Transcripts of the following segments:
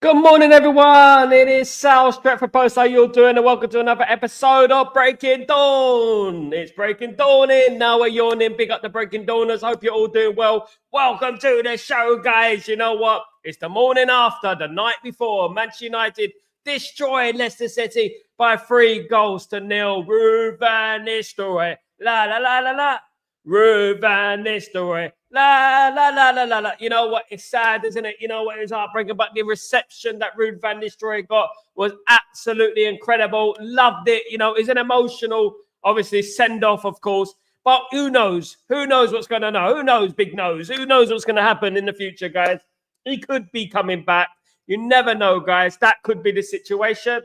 Good morning, everyone. It is Sal Stretford Post. How you all doing? And welcome to another episode of Breaking Dawn. It's Breaking Dawning. Now we're yawning. Big up the Breaking Dawners. Hope you're all doing well. Welcome to the show, guys. You know what? It's the morning after, the night before. Manchester United destroyed Leicester City by 3-0. Ruud van Nistelrooy. La, la, la, la, la. Ruud van Nistelrooy. La, la, la, la, la, la. You know what? It's sad, isn't it? You know what? It's heartbreaking. But the reception that Ruud van Nistelrooy got was absolutely incredible. Loved it. You know, it's an emotional, obviously, send-off, of course. But who knows? Who knows what's going to know? Who knows, big nose? Who knows what's going to happen in the future, guys? He could be coming back. You never know, guys. That could be the situation.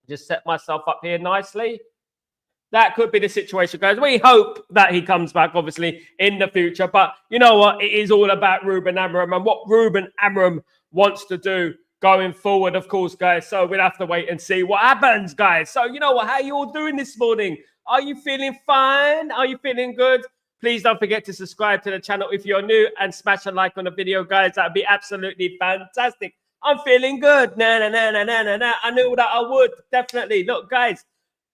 Just set myself up here nicely. That could be the situation, guys. We hope that he comes back, obviously, in the future. But you know what? It is all about Ruben Amorim and what Ruben Amorim wants to do going forward, of course, guys. So we'll have to wait and see what happens, guys. So you know what? How are you all doing this morning? Are you feeling fine? Are you feeling good? Please don't forget to subscribe to the channel if you're new and smash a like on the video, guys. That would be absolutely fantastic. I'm feeling good. Nah. I knew that I would. Definitely. Look, guys.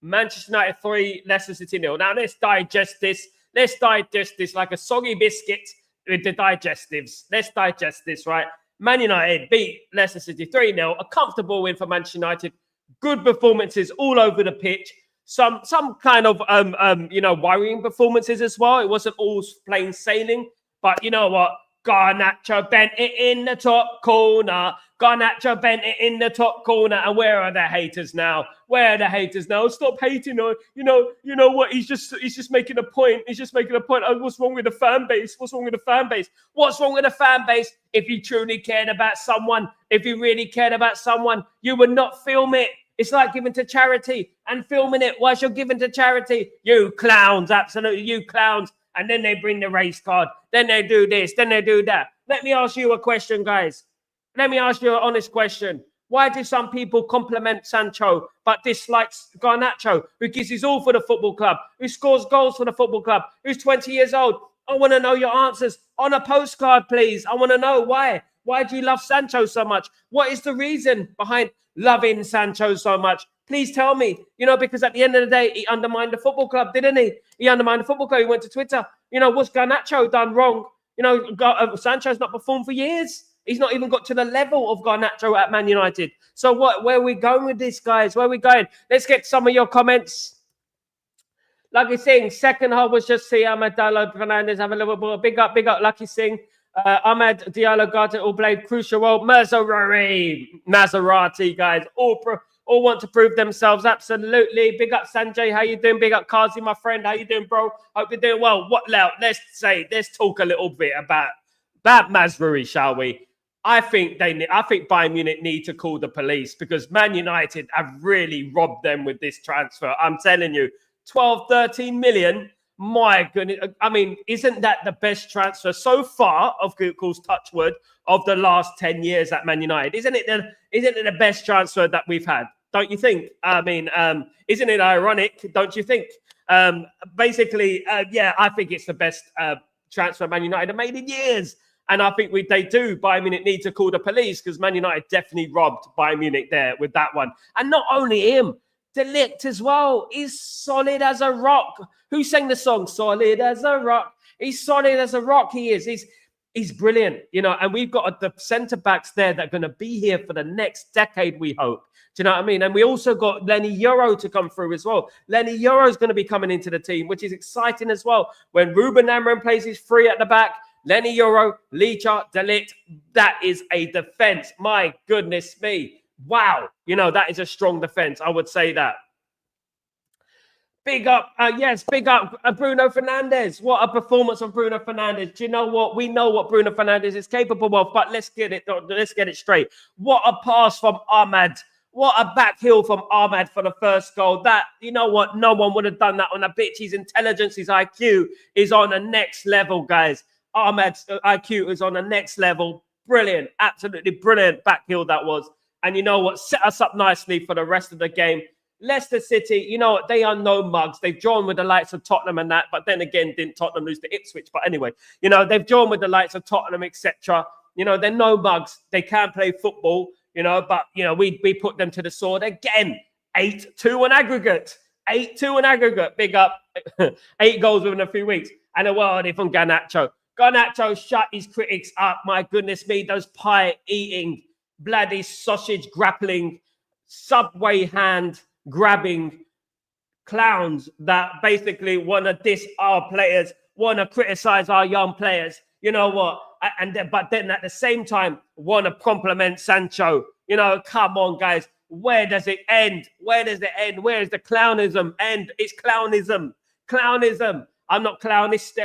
Manchester United 3, Leicester City 0. Now, let's digest this. Let's digest this like a soggy biscuit with the digestives. Let's digest this, right? Man United beat Leicester City 3-0. A comfortable win for Manchester United. Good performances all over the pitch. Some kind of, worrying performances as well. It wasn't all plain sailing. But you know what? Garnacho bent it in the top corner. Garnacho bent it in the top corner. And where are the haters now? Where are the haters now? Stop hating on, you know what? He's just making a point. He's just making a point. Oh, what's wrong with the fan base? What's wrong with the fan base? What's wrong with the fan base? If you truly cared about someone, if you really cared about someone, you would not film it. It's like giving to charity and filming it whilst you're giving to charity. You clowns, absolutely, you clowns. And then they bring the race card. Then they do this. Then they do that. Let me ask you a question, guys. Let me ask you an honest question. Why do some people compliment Sancho but dislikes Garnacho, who gives his all for the football club, who scores goals for the football club, who's 20 years old? I want to know your answers on a postcard, please. I want to know why. Why do you love Sancho so much? What is the reason behind loving Sancho so much? Please tell me, because at the end of the day, he undermined the football club, didn't he? He undermined the football club. He went to Twitter. What's Garnacho done wrong? Sancho's not performed for years. He's not even got to the level of Garnacho at Man United. So where are we going with this, guys? Where are we going? Let's get some of your comments. Lucky Singh, second half was just see Ahmed Diallo Fernandez have a little bit. Big up, Lucky Singh. Ahmed Diallo Gardner all played crucial role. Maserati, guys. All want to prove themselves. Absolutely. Big up Sanjay. How you doing? Big up Kazi, my friend. How you doing, bro? Hope you're doing well. Let's talk a little bit about Mazraoui, shall we? I think Bayern Munich need to call the police because Man United have really robbed them with this transfer. I'm telling you, 12, 13 million. My goodness. I mean, isn't that the best transfer so far, of course, touch wood, of the last 10 years at Man United? Isn't it the best transfer that we've had? Don't you think? I mean, isn't it ironic? Don't you think? I think it's the best transfer Man United have made in years. And I think Bayern Munich need to call the police because Man United definitely robbed Bayern Munich there with that one. And not only him, De Ligt as well. He's solid as a rock. Who sang the song? Solid as a rock. He's solid as a rock. He is. He's brilliant, and we've got the centre-backs there that are going to be here for the next decade, we hope. Do you know what I mean? And we also got Lenny Euro to come through as well. Lenny Euro is going to be coming into the team, which is exciting as well. When Ruben Amorim plays his three at the back, Lenny Euro, Licha, De Ligt, that is a defence. My goodness me. Wow. That is a strong defence. I would say that. Big up Bruno Fernandes. What a performance of Bruno Fernandes. Do you know what? We know what Bruno Fernandes is capable of, but let's get it straight. What a pass from Ahmad. What a back heel from Ahmad for the first goal. That, you know what? No one would have done that on a pitch. His intelligence, his IQ is on the next level, guys. Ahmad's IQ is on the next level. Brilliant. Absolutely brilliant back heel that was. And you know what? Set us up nicely for the rest of the game. Leicester City, they are no mugs. They've drawn with the likes of Tottenham and that. But then again, didn't Tottenham lose to Ipswich? But anyway, they've drawn with the likes of Tottenham, etc. They're no mugs. They can play football. but, we put them to the sword again. 8-2 on aggregate. 8-2 on aggregate. Big up. 8 goals within a few weeks. And a worldie from Garnacho. Garnacho shut his critics up. My goodness me, those pie-eating, bloody sausage grappling, subway hand grabbing clowns that basically want to diss our players, want to criticize our young players. You know what? But then at the same time, want to compliment Sancho. Come on, guys. Where does it end? Where does it end? Where is the clownism end? It's clownism. Clownism. I'm not clownist,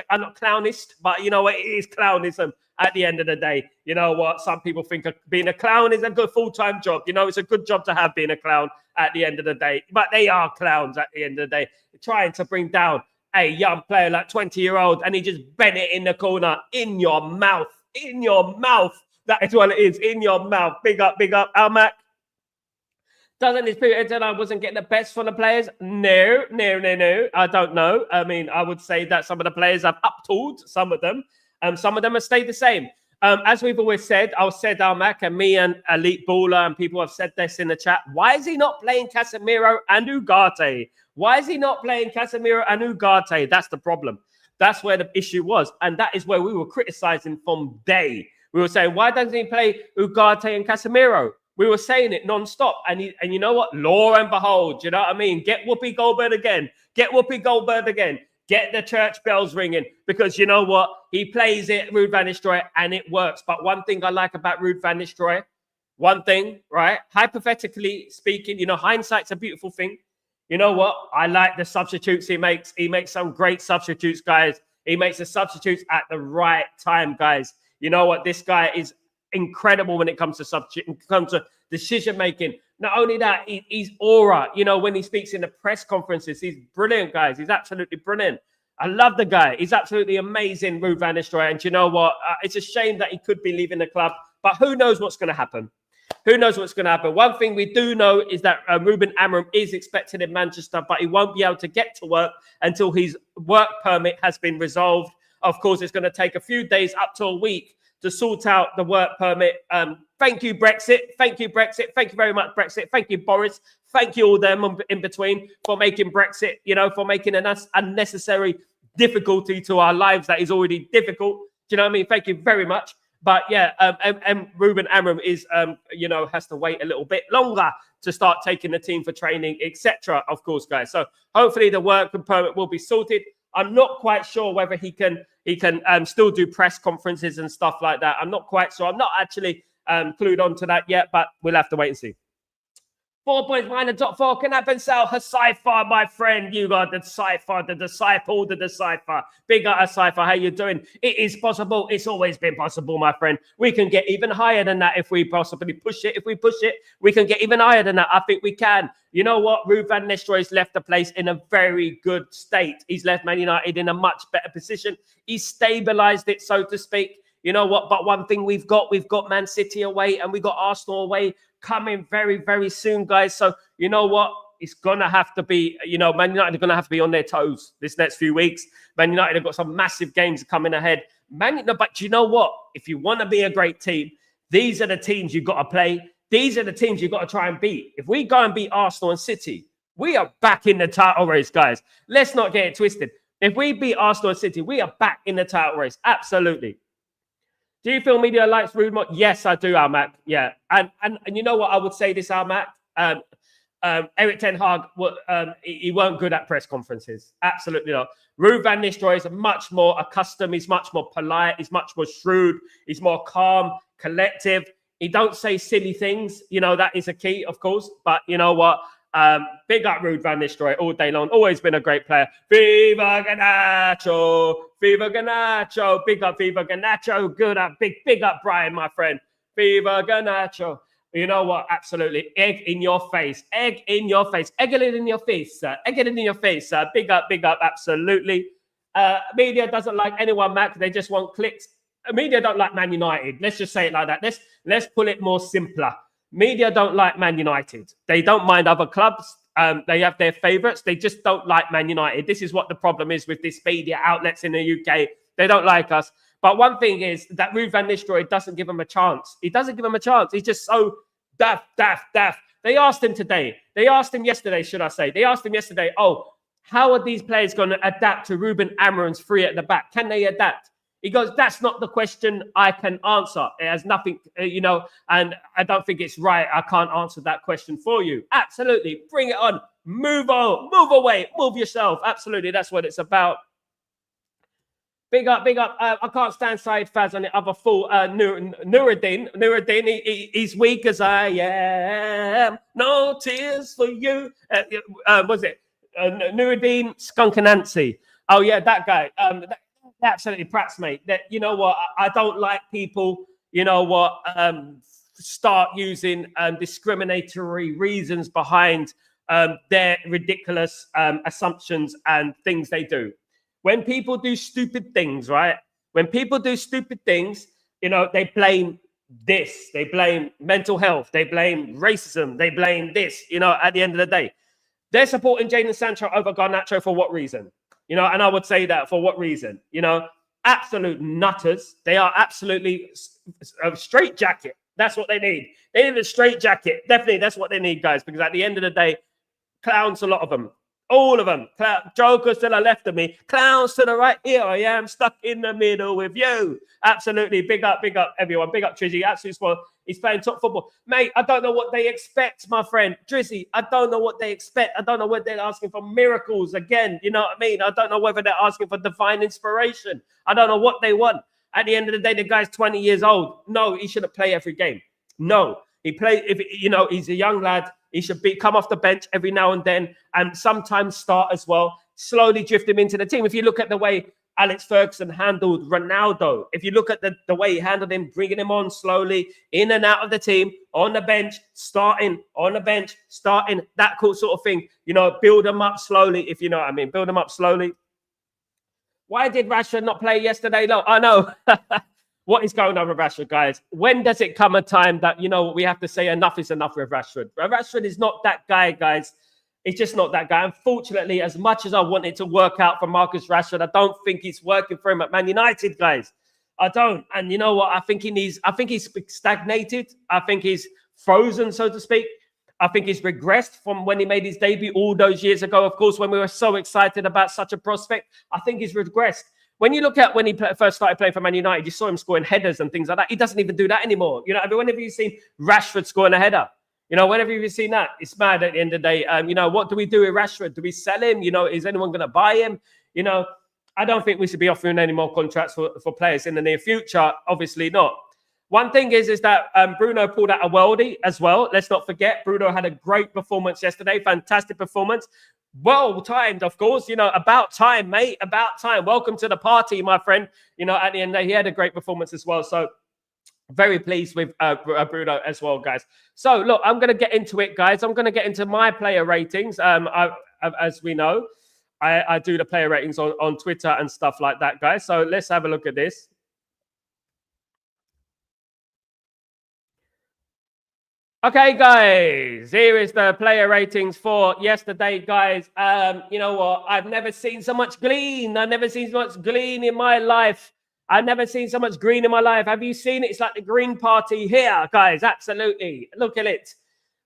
but it is clownism at the end of the day. You know what? Some people think being a clown is a good full-time job. It's a good job to have being a clown at the end of the day. But they are clowns at the end of the day, trying to bring down a young player like 20-year-old, and he just bent it in the corner, in your mouth. That is what it is, in your mouth. Big up, Almac. Doesn't this period that I wasn't getting the best from the players? No. I don't know. I mean, I would say that some of the players have up-tooled, some of them. Some of them have stayed the same. As we've always said, I've said Almac, and me and Elite Baller and people have said this in the chat. Why is he not playing Casemiro and Ugarte? That's the problem. That's where the issue was. And that is where we were criticizing from day. We were saying, why doesn't he play Ugarte and Casemiro? We were saying it non-stop. And you know what? Lo and behold, you know what I mean? Get Whoopi Goldberg again. Get the church bells ringing. Because you know what? He plays it, Ruud van Nistelrooy, and it works. But one thing I like about Ruud van Nistelrooy, one thing, right? Hypothetically speaking, hindsight's a beautiful thing. You know what? I like the substitutes he makes. He makes some great substitutes, guys. He makes the substitutes at the right time, guys. You know what? This guy is incredible when it comes to decision making. Not only that, he's aura. When he speaks in the press conferences, he's brilliant, guys. He's absolutely brilliant. I love the guy. He's absolutely amazing, Ruud van Nistelrooy. And you know what? It's a shame that he could be leaving the club, but who knows what's going to happen? One thing we do know is that Ruben Amorim is expected in Manchester, but he won't be able to get to work until his work permit has been resolved. Of course, it's going to take a few days up to a week to sort out the work permit. Thank you, Brexit. Thank you very much, Brexit. Thank you, Boris. Thank you all them in between for making Brexit, for making an unnecessary difficulty to our lives that is already difficult. Do you know what I mean? Thank you very much. But yeah, and Ruben Amorim is, has to wait a little bit longer to start taking the team for training, etc. Of course, guys. So hopefully the work permit will be sorted. I'm not quite sure whether he can still do press conferences and stuff like that. I'm not quite sure. I'm not actually clued on to that yet, but we'll have to wait and see. 4 points behind the top four. Can happen, Sal. Hasifa, my friend. You got the disciple. Big up, Hasifa. How you doing? It is possible. It's always been possible, my friend. We can get even higher than that if we possibly push it. If we push it, we can get even higher than that. I think we can. You know what? Ruud van Nistelrooy's left the place in a very good state. He's left Man United in a much better position. He's stabilized it, so to speak. You know what? But one thing we've got Man City away and we got Arsenal away coming very, very soon, guys. So, you know what? It's going to have to be, Man United are going to have to be on their toes this next few weeks. Man United have got some massive games coming ahead. But you know what? If you want to be a great team, these are the teams you've got to play. These are the teams you've got to try and beat. If we go and beat Arsenal and City, we are back in the title race, guys. Let's not get it twisted. If we beat Arsenal and City, we are back in the title race. Absolutely. Do you feel media likes Ruud more? Yes, I do, Almac. Yeah. And you know what I would say this, Almac? Eric Ten Hag, he weren't good at press conferences. Absolutely not. Ruud van Nistelrooy is much more accustomed. He's much more polite. He's much more shrewd. He's more calm, collective. He don't say silly things. That is a key, of course. But you know what? Big up Ruud van Nistelrooy all day long. Always been a great player. Viva Garnacho! Viva Garnacho! Big up Viva Garnacho. Good up, big up Brian, my friend. Viva Garnacho. You know what? Absolutely. Egg in your face. Egg in your face. Egg it in your face, sir. Egg it in your face, sir. Big up. Absolutely. Media doesn't like anyone, Mac. They just want clicks. Media don't like Man United. Let's just say it like that. Let's pull it more simpler. Media don't like Man United. They don't mind other clubs. They have their favourites. They just don't like Man United. This is what the problem is with this media outlets in the UK. They don't like us. But one thing is that Ruud van Nistelrooy doesn't give them a chance. He doesn't give them a chance. He's just so Daft. They asked him today. They asked him yesterday, should I say. They asked him yesterday, how are these players going to adapt to Ruben Amorim's three at the back? Can they adapt? He goes, that's not the question I can answer. It has nothing, and I don't think it's right. I can't answer that question for you. Absolutely. Bring it on. Move on. Move away. Move yourself. Absolutely. That's what it's about. Big up. I can't stand Saeed Faz on the other full. Nuruddin, he's weak as I am. No tears for you. Was it Nuruddin Skunkanancy? Oh, yeah, that guy. That absolutely prats, mate. That, you know what? I don't like people, start using discriminatory reasons behind their ridiculous assumptions and things they do. When people do stupid things, right? When people do stupid things, they blame this. They blame mental health. They blame racism. They blame this, at the end of the day. They're supporting Jadon Sancho over Garnacho for what reason? And I would say that for what reason? Absolute nutters. They are absolutely a straight jacket. That's what they need. They need a straight jacket. Definitely, that's what they need, guys, because at the end of the day, clowns, a lot of them. All of them. Jokers to the left of me. Clowns to the right. Here I am, stuck in the middle with you. Absolutely. Big up, everyone. Big up, Trizzy. Absolutely spot. He's playing top football. Mate, I don't know what they expect, my friend. Drizzy, I don't know what they expect. I don't know whether they're asking for miracles again. You know what I mean? I don't know whether they're asking for divine inspiration. I don't know what they want. At the end of the day, the guy's 20 years old. No, he shouldn't play every game. No. He plays, he's a young lad. He should come off the bench every now and then and sometimes start as well. Slowly drift him into the team. If you look at the way Alex Ferguson handled Ronaldo, if you look at the way he handled him, bringing him on slowly, in and out of the team, on the bench, starting, on the bench, starting, that cool sort of thing. Build them up slowly, if you know what I mean. Build them up slowly. Why did Rashford not play yesterday? No, I know. What is going on with Rashford, guys? When does it come a time that, we have to say enough is enough with Rashford? Rashford is not that guy, guys. He's just not that guy. Unfortunately, as much as I want it to work out for Marcus Rashford, I don't think he's working for him at Man United, guys. I don't. And you know what? I think he's stagnated. I think he's frozen, so to speak. I think he's regressed from when he made his debut all those years ago. Of course, when we were so excited about such a prospect, I think he's regressed. When you look at when he first started playing for Man United, you saw him scoring headers and things like that. He doesn't even do that anymore. Whenever you've seen Rashford scoring a header, whenever you've seen that, it's mad at the end of the day. What do we do with Rashford? Do we sell him? Is anyone going to buy him? I don't think we should be offering any more contracts for players in the near future. Obviously not. One thing is that Bruno pulled out a worldie as well. Let's not forget, Bruno had a great performance yesterday. Fantastic performance. Well timed, of course. About time, mate. About time. Welcome to the party, my friend. At the end of the day, he had a great performance as well. So very pleased with Bruno as well, guys. So look, I'm going to get into it, guys. I'm going to get into my player ratings. As we know, I do the player ratings on Twitter and stuff like that, guys. So let's have a look at this. Okay, guys, here is the player ratings for yesterday, guys. You know what? I've never seen so much green. I've never seen so much green in my life. I've never seen so much green in my life. Have you seen it? It's like the green party here, guys. Absolutely. Look at it.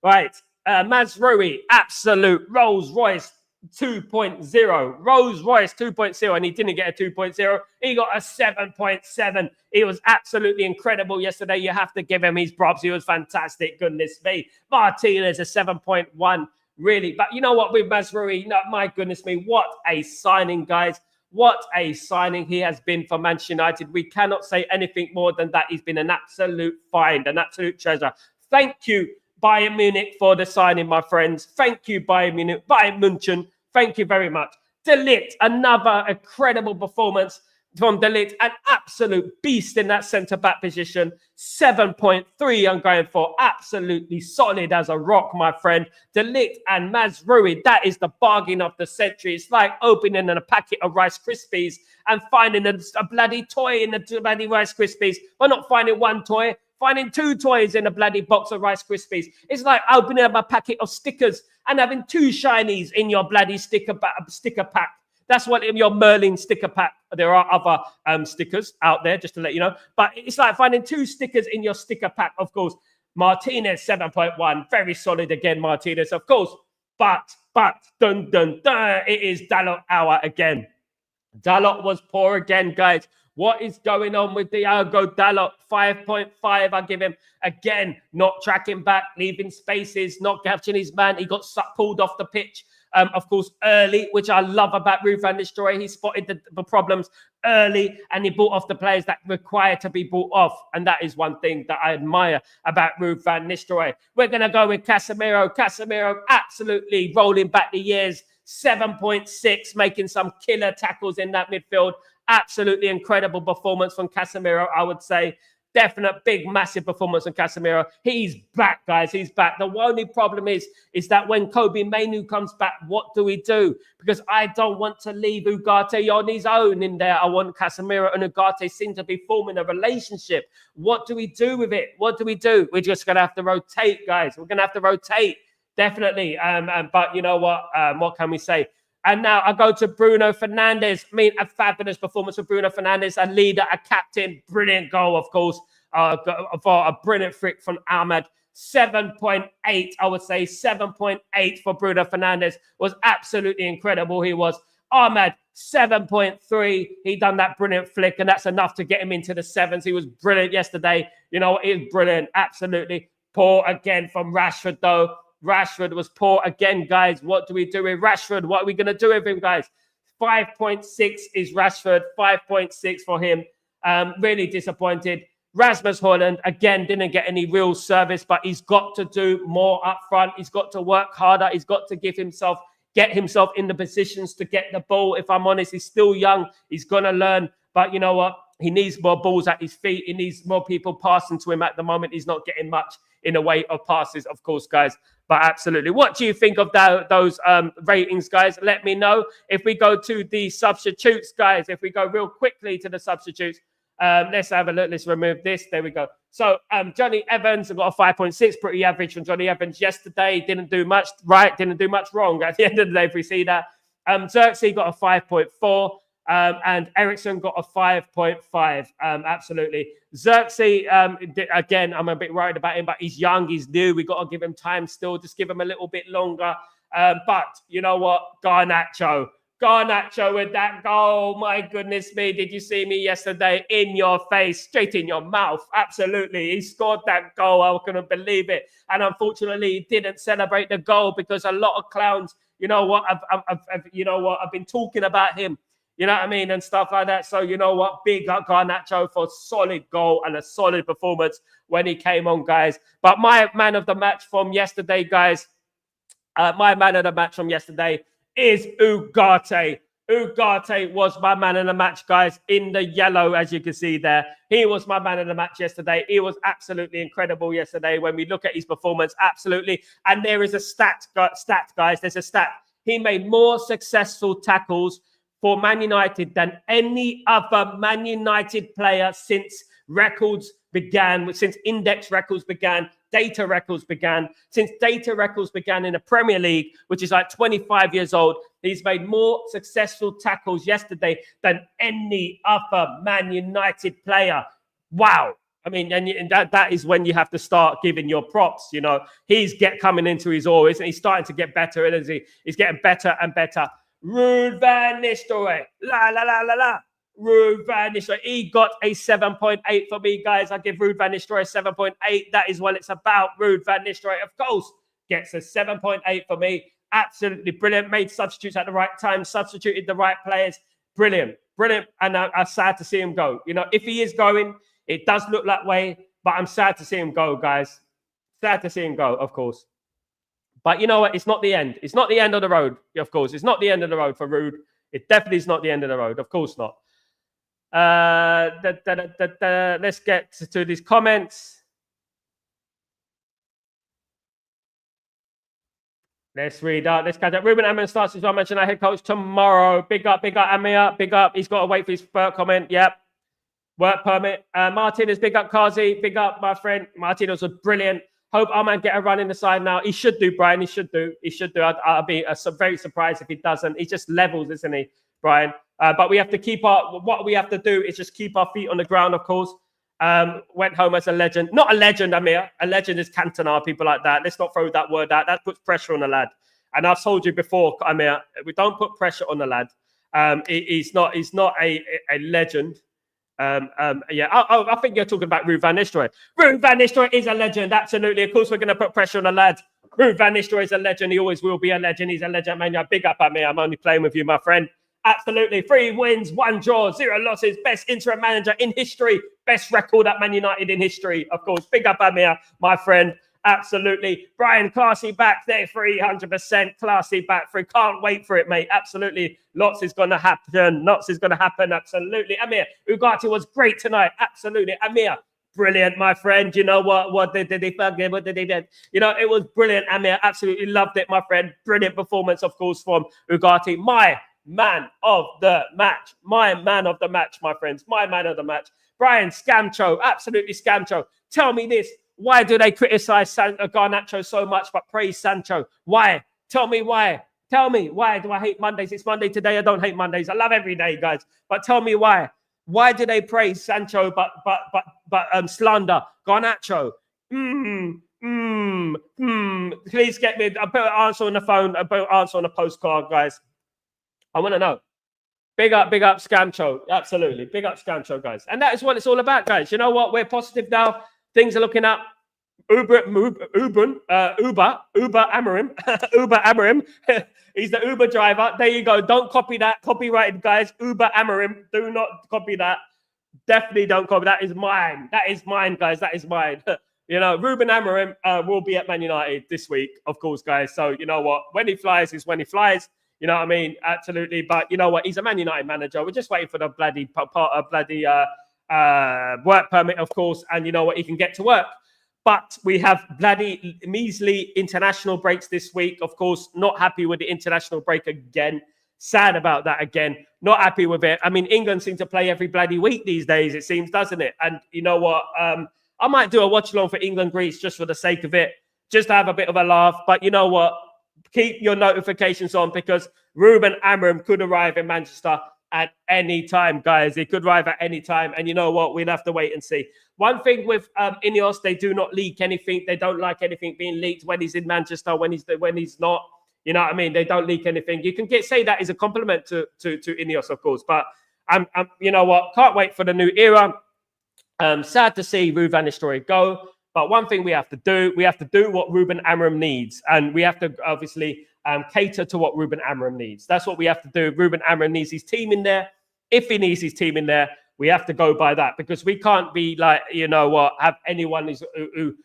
Right. Mazraoui, absolute Rolls Royce 2.0. Rolls Royce 2.0, and he didn't get a 2.0. He got a 7.7. He was absolutely incredible yesterday. You have to give him his props. He was fantastic. Goodness me. Martinez, a 7.1. Really. But you know what, with Mazraoui, my goodness me, what a signing, guys. What a signing he has been for Manchester United. We cannot say anything more than that. He's been an absolute find, an absolute treasure. Thank you, Bayern Munich, for the signing, my friends. Thank you, Bayern Munich, Bayern München. Thank you very much. De Ligt, another incredible performance from De Ligt, an absolute beast in that centre-back position. 7.3 I'm going for. Absolutely solid as a rock, my friend. De Ligt and Mazraoui, that is the bargain of the century. It's like opening a packet of Rice Krispies and finding a bloody toy in the bloody Rice Krispies. But not finding one toy, finding two toys in a bloody box of Rice Krispies. It's like opening up a packet of stickers and having two shinies in your bloody sticker pack. That's what in your Merlin sticker pack. There are other stickers out there, just to let you know. But it's like finding two stickers in your sticker pack, of course. Martinez, 7.1. Very solid again, Martinez, of course. But, dun, dun, dun, it is Dalot hour again. Dalot was poor again, guys. What is going on with Diogo Dalot? 5.5. I give him again, not tracking back, leaving spaces, not catching his man. He got pulled off the pitch, of course, early, which I love about Ruud van Nistelrooy. He spotted the problems early and he brought off the players that require to be brought off. And that is one thing that I admire about Ruud van Nistelrooy. We're going to go with Casemiro. Casemiro absolutely rolling back the years. 7.6, making some killer tackles in that midfield. Absolutely incredible performance from Casemiro, I would say. Definite big, massive performance from Casemiro. He's back, guys. He's back. The only problem is that when Kobe Mainoo comes back, what do we do? Because I don't want to leave Ugarte on his own in there. I want Casemiro and Ugarte seem to be forming a relationship. What do we do with it? What do we do? We're just going to have to rotate, guys. We're going to have to rotate. Definitely. But you know what can we say? And now I go to Bruno Fernandes. I mean, a fabulous performance for Bruno Fernandes, a leader, a captain. Brilliant goal, of course. For a brilliant flick from Ahmed. 7.8, I would say. 7.8 for Bruno Fernandes. Was absolutely incredible. He was. Ahmed, 7.3. He done that brilliant flick, and that's enough to get him into the sevens. He was brilliant yesterday. You know, he was brilliant. Absolutely. Poor again from Rashford, though. Rashford was poor again, guys. What do we do with Rashford? What are we going to do with him, guys? 5.6 is Rashford. 5.6 for him. Really disappointed. Rasmus Højlund, again, didn't get any real service, but he's got to do more up front. He's got to work harder. He's got to get himself in the positions to get the ball. If I'm honest, he's still young. He's going to learn. But you know what? He needs more balls at his feet. He needs more people passing to him at the moment. He's not getting much in the way of passes, of course, guys. But absolutely. What do you think of those ratings, guys? Let me know. If we go to the substitutes, guys, if we go real quickly to the substitutes, let's have a look. Let's remove this. There we go. So Johnny Evans, I've got a 5.6, pretty average from Johnny Evans yesterday. Didn't do much right, didn't do much wrong. At the end of the day, if we see that. Xerxes got a 5.4. And Ericsson got a 5.5. Absolutely. Xerxes, again, I'm a bit worried about him, but he's young, he's new. We got to give him time still, just give him a little bit longer. But you know what? Garnacho with that goal. My goodness me. Did you see me yesterday? In your face, straight in your mouth. Absolutely. He scored that goal. I couldn't believe it. And unfortunately, he didn't celebrate the goal because a lot of clowns, you know what? I've been talking about him. You know what I mean? And stuff like that. So, you know what? Big up Garnacho for a solid goal and a solid performance when he came on, guys. But my man of the match from yesterday, guys, is Ugarte. Ugarte was my man of the match, guys, in the yellow, as you can see there. He was my man of the match yesterday. He was absolutely incredible yesterday when we look at his performance. Absolutely. And there is a stat, guys. There's a stat. He made more successful tackles for Man United than any other Man United player since index records began, data records began. Since data records began in the Premier League, which is like 25 years old, he's made more successful tackles yesterday than any other Man United player. Wow. I mean, and that is when you have to start giving your props. You know, he's coming into his oar, isn't he? He's starting to get better, isn't he? He's getting better and better. Ruud van Nistelrooy. Ruud van Nistelrooy. He got a 7.8 for me, guys. I give Ruud van Nistelrooy a 7.8. That is what it's about. Ruud van Nistelrooy, of course, gets a 7.8 for me. Absolutely brilliant. Made substitutes at the right time. Substituted the right players. Brilliant. Brilliant. And I'm sad to see him go. You know, if he is going, it does look that way. But I'm sad to see him go, guys. Sad to see him go, of course. But you know what? It's not the end. It's not the end of the road, of course. It's not the end of the road for Ruud. It definitely is not the end of the road. Of course not. Let's get to these comments. Let's read out. Let's catch up. Ruben Amman starts as well. I mentioned our head coach tomorrow. Big up, Amir. Big up. He's got to wait for his comment. Yep. Work permit. Martinez, big up, Kazi. Big up, my friend. Martinez was brilliant. Hope Ahmad get a run in the side now. He should do, Brian. He should do. I'll be very surprised if he doesn't. He just levels, isn't he, Brian? But we have to keep what we have to do is just keep our feet on the ground, of course. Went home as a legend. Not a legend, Amir. A legend is Cantona, people like that. Let's not throw that word out. That puts pressure on the lad. And I've told you before, Amir, we don't put pressure on the lad. He's not a legend. I think you're talking about Ruud van Nistelrooy. Ruud van Nistelrooy is a legend, absolutely. Of course, we're going to put pressure on the lad. Ruud van Nistelrooy is a legend. He always will be a legend. He's a legend, man. Big up at me. I'm only playing with you, my friend. Absolutely. 3 wins, 1 draw, 0 losses. Best interim manager in history. Best record at Man United in history, of course. Big up at me, my friend. Absolutely. Brian, classy back there, 300%. Classy back 3. Can't wait for it, mate. Absolutely. Lots is going to happen. Lots is going to happen. Absolutely. Amir, Ugarte was great tonight. Absolutely. Amir, brilliant, my friend. You know what? What did they forget? What did they do? You know, it was brilliant, Amir. Absolutely loved it, my friend. Brilliant performance, of course, from Ugarte. My man of the match. My man of the match, my friends. My man of the match. Brian, Scamcho. Absolutely Scamcho. Tell me this. Why do they criticize Garnacho so much but praise Sancho? Why? Tell me why. Tell me why do I hate Mondays? It's Monday today. I don't hate Mondays. I love every day, guys. But tell me why. Why do they praise Sancho but slander Garnacho? Please get me. I'll put an answer on the phone. I'll put an answer on a postcard, guys. I want to know. Big up Scamcho. Absolutely. Big up Scamcho, guys. And that is what it's all about, guys. You know what? We're positive now. Things are looking up. Uber Amarim. Uber Amarim. He's the Uber driver. There you go. Don't copy that. Copyrighted, guys. Uber Amarim. Do not copy that. Definitely don't copy. That is mine. That is mine, guys. That is mine. You know, Ruben Amarim will be at Man United this week, of course, guys. So, you know what? When he flies is when he flies. You know what I mean? Absolutely. But you know what? He's a Man United manager. We're just waiting for the bloody work permit, of course. And you know what? He can get to work. But we have bloody measly international breaks this week. Of course, not happy with the international break again. Sad about that again. Not happy with it. I mean, England seem to play every bloody week these days, it seems, doesn't it? And you know what? I might do a watch-along for England-Greece just for the sake of it, just to have a bit of a laugh. But you know what? Keep your notifications on because Ruben Amorim could arrive in Manchester at any time, guys. He could arrive at any time. And you know what? We'll have to wait and see. One thing with Ineos, they do not leak anything. They don't like anything being leaked when he's in Manchester, when he's not. You know what I mean? They don't leak anything. You can say that is a compliment to Ineos, of course. But I'm you know what? Can't wait for the new era. Sad to see Ruud van Nistelrooy go. But one thing we have to do what Ruben Amorim needs. And we have to obviously cater to what Ruben Amorim needs. That's what we have to do. Ruben Amorim needs his team in there. If he needs his team in there, we have to go by that because we can't be like, you know what, have anyone who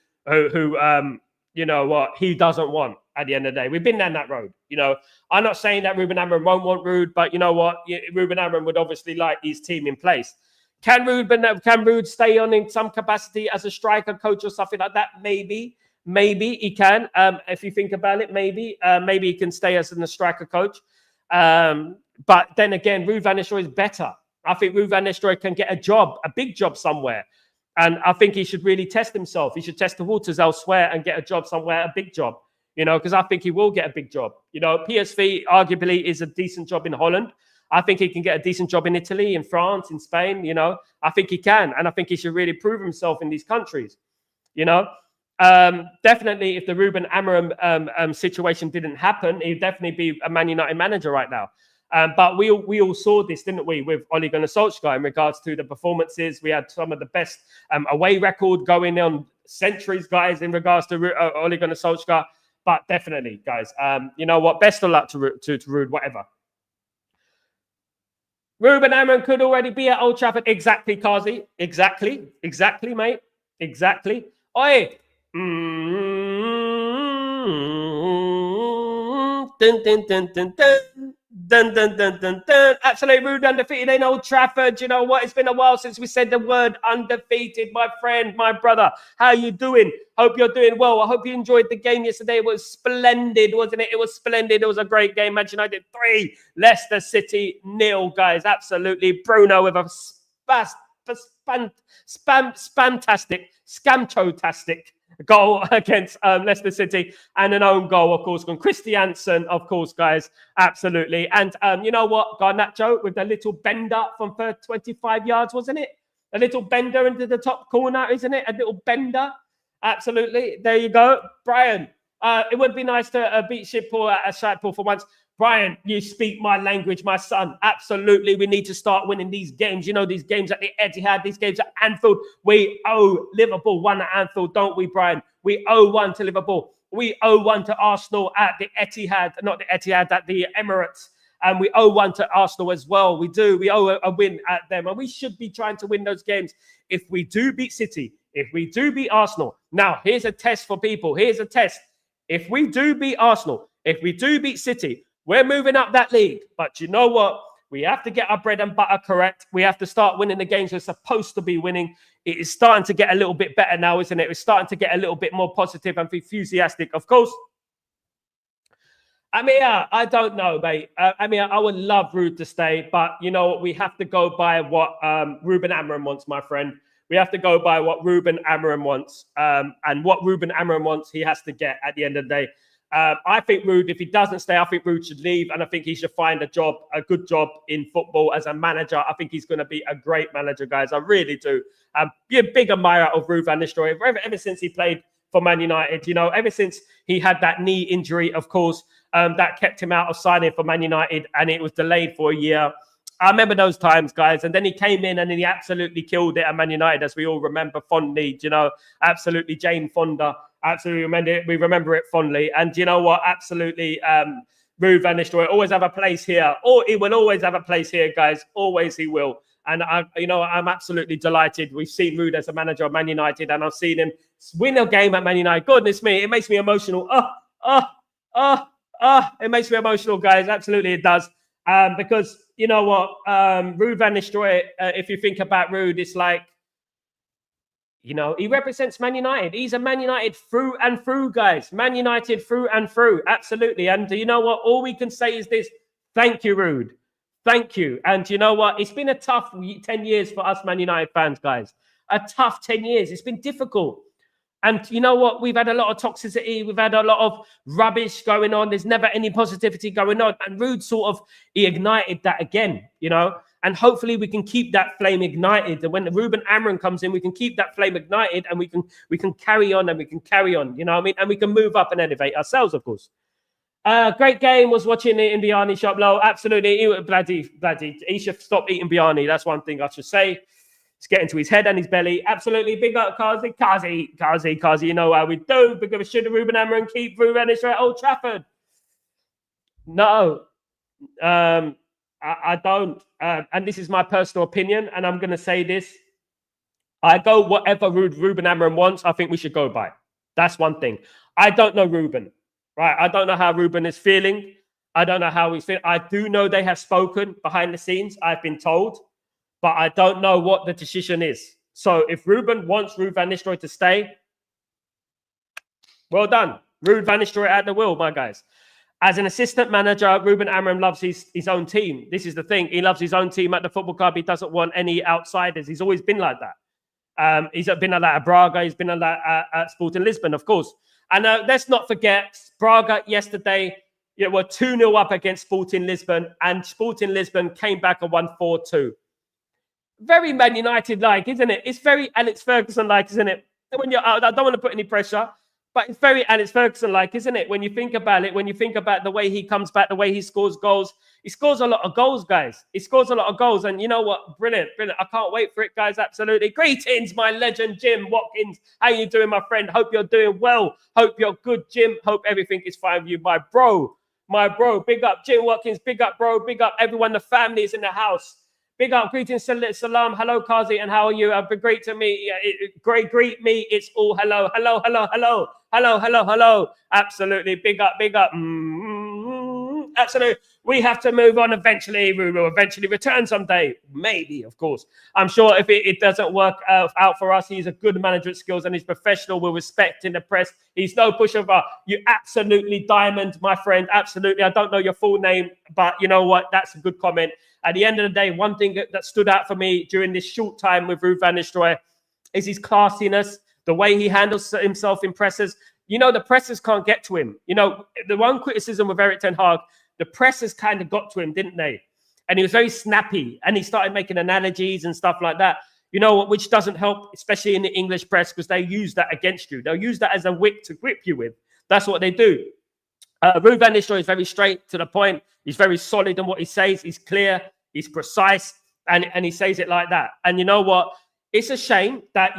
you know what, he doesn't want at the end of the day. We've been down that road. You know, I'm not saying that Ruben Amorim won't want Ruud, but you know what, Ruben Amorim would obviously like his team in place. Can Ruud stay on in some capacity as a striker coach or something like that? Maybe he can. If you think about it, maybe he can stay as a striker coach. But then again, Ruud van Nistelrooy is better. I think Ruud van Nistelrooy can get a big job somewhere. And I think he should really test himself. He should test the waters elsewhere and get a job somewhere, a big job, you know, because I think he will get a big job. You know, PSV arguably is a decent job in Holland. I think he can get a decent job in Italy, in France, in Spain, you know. I think he can. And I think he should really prove himself in these countries, you know. Definitely, if the Ruben Amorim situation didn't happen, he'd definitely be a Man United manager right now. But we all saw this, didn't we, with Ole Gunnar Solskjaer in regards to the performances. We had some of the best away record going on centuries, guys, in regards to Ole Gunnar Solskjaer. But definitely, guys, you know what? Best of luck to Ruud, whatever. Ruben Amorim could already be at Old Trafford. Exactly, Kazi. Exactly, mate. Exactly. Oi. Dun, dun, dun, dun, dun. Dun, dun, dun, dun, dun. Absolutely Ruud undefeated in Old Trafford. You know what? It's been a while since we said the word undefeated, my friend, my brother. How you doing? Hope you're doing well. I hope you enjoyed the game yesterday. It was splendid, wasn't it? It was splendid. It was a great game. Manchester United 3, Leicester City 0, guys. Absolutely. Bruno with a scamtastic goal against Leicester City and an own goal, of course, from Christiansen, of course, guys. Absolutely. And you know what? Garnacho with the little bender from 25 yards, wasn't it? A little bender into the top corner, isn't it? A little bender. Absolutely. There you go. Brian, it would be nice to beat Shippool at Shippool for once. Brian, you speak my language, my son. Absolutely. We need to start winning these games. You know, these games at the Etihad, these games at Anfield. We owe Liverpool one at Anfield, don't we, Brian? We owe one to Liverpool. We owe one to Arsenal at the Etihad, not the Etihad, at the Emirates. And we owe one to Arsenal as well. We do. We owe a win at them. And we should be trying to win those games. If we do beat City, if we do beat Arsenal. Now, here's a test for people. Here's a test. If we do beat Arsenal, if we do beat City, we're moving up that league. But you know what? We have to get our bread and butter correct. We have to start winning the games we're supposed to be winning. It is starting to get a little bit better now, isn't it? It's starting to get a little bit more positive and enthusiastic. Of course, I don't know, mate. I would love Ruud to stay, but you know what? We have to go by what Ruben Amorim wants, my friend. We have to go by what Ruben Amorim wants. And what Ruben Amorim wants, he has to get at the end of the day. I think Ruud, if he doesn't stay, I think Ruud should leave. And I think he should find a good job in football as a manager. I think he's going to be a great manager, guys. I really do. Be a big admirer of Ruud van Nistelrooy ever since he played for Man United. You know, ever since he had that knee injury, of course, that kept him out of signing for Man United. And it was delayed for a year. I remember those times, guys. And then he came in and he absolutely killed it at Man United, as we all remember fondly. You know, absolutely Jane Fonda. Absolutely remember it. We remember it fondly. And you know what? Absolutely, Ruud van Nistelrooy always have a place here. Or he will always have a place here, guys. Always he will. And I'm absolutely delighted. We've seen Ruud as a manager of Man United, and I've seen him win a game at Man United. Goodness me, it makes me emotional. It makes me emotional, guys. Absolutely, it does. Because you know what, Ruud van Nistelrooy. If you think about Ruud, it's like, you know, he represents Man United. He's a Man United through and through, guys. Man United through and through. Absolutely. And you know what? All we can say is this. Thank you, Ruud. Thank you. And you know what? It's been a tough 10 years for us Man United fans, guys. A tough 10 years. It's been difficult. And you know what? We've had a lot of toxicity. We've had a lot of rubbish going on. There's never any positivity going on. And Ruud he ignited that again, you know. And hopefully we can keep that flame ignited. And when Ruben Amorim comes in, we can keep that flame ignited, and we can carry on, and we can carry on. You know what I mean? And we can move up and elevate ourselves, of course. Great game. Was watching it in Biani shop. No, absolutely. Bloody. He should stop eating Biani. That's one thing I should say. It's getting to his head and his belly. Absolutely. Big up, Kazi. You know how we do. Big up, should Ruben Amorim keep Ruud at Old Trafford? No. I don't. And this is my personal opinion, and I'm going to say this. I go whatever Ruben Amorim wants, I think we should go by. That's one thing. I don't know Ruben, right? I don't know how Ruben is feeling. I don't know how he's feeling. I do know they have spoken behind the scenes, I've been told, but I don't know what the decision is. So if Ruben wants Ruud van Nistelrooy to stay, well done. Ruud van Nistelrooy at the wheel, my guys. As an assistant manager, Ruben Amorim loves his own team. This is the thing. He loves his own team at the football club. He doesn't want any outsiders. He's always been like that. He's been like that at Braga. He's been like that at Sporting Lisbon, of course. And let's not forget, Braga yesterday were 2-0 up against Sporting Lisbon, and Sporting Lisbon came back and won 4-2. Very Man United-like, isn't it? It's very Alex Ferguson-like, isn't it? When you're out, I don't want to put any pressure. But it's very Alex Ferguson-like, isn't it? When you think about it, when you think about the way he comes back, the way he scores goals. He scores a lot of goals, guys. He scores a lot of goals. And you know what? Brilliant. I can't wait for it, guys. Absolutely. Greetings, my legend, Jim Watkins. How you doing, my friend? Hope you're doing well. Hope you're good, Jim. Hope everything is fine with you, my bro. My bro. Big up, Jim Watkins. Big up, bro. Big up, everyone. The family is in the house. Big up, greetings, salam, hello, Kazi, and how are you? Been great to meet. Greet me. It's all hello. Absolutely, big up. Absolutely. We have to move on eventually. We will eventually return someday. Maybe, of course. I'm sure if it doesn't work out for us, he's a good management skills and he's professional with respect in the press. He's no pushover. You absolutely diamond, my friend. Absolutely. I don't know your full name, but you know what? That's a good comment. At the end of the day, one thing that stood out for me during this short time with Ruud van Nistelrooy is his classiness, the way he handles himself in presses. You know, the pressers can't get to him. You know, the one criticism with Erik ten Hag, the pressers kind of got to him, didn't they? And he was very snappy and he started making analogies and stuff like that. you know, which doesn't help, especially in the English press, because they use that against you. They'll use that as a whip to grip you with. That's what they do. Ruud van Nistelrooy is very straight to the point. He's very solid in what he says. He's clear. He's precise. And he says it like that. And you know what? It's a shame that,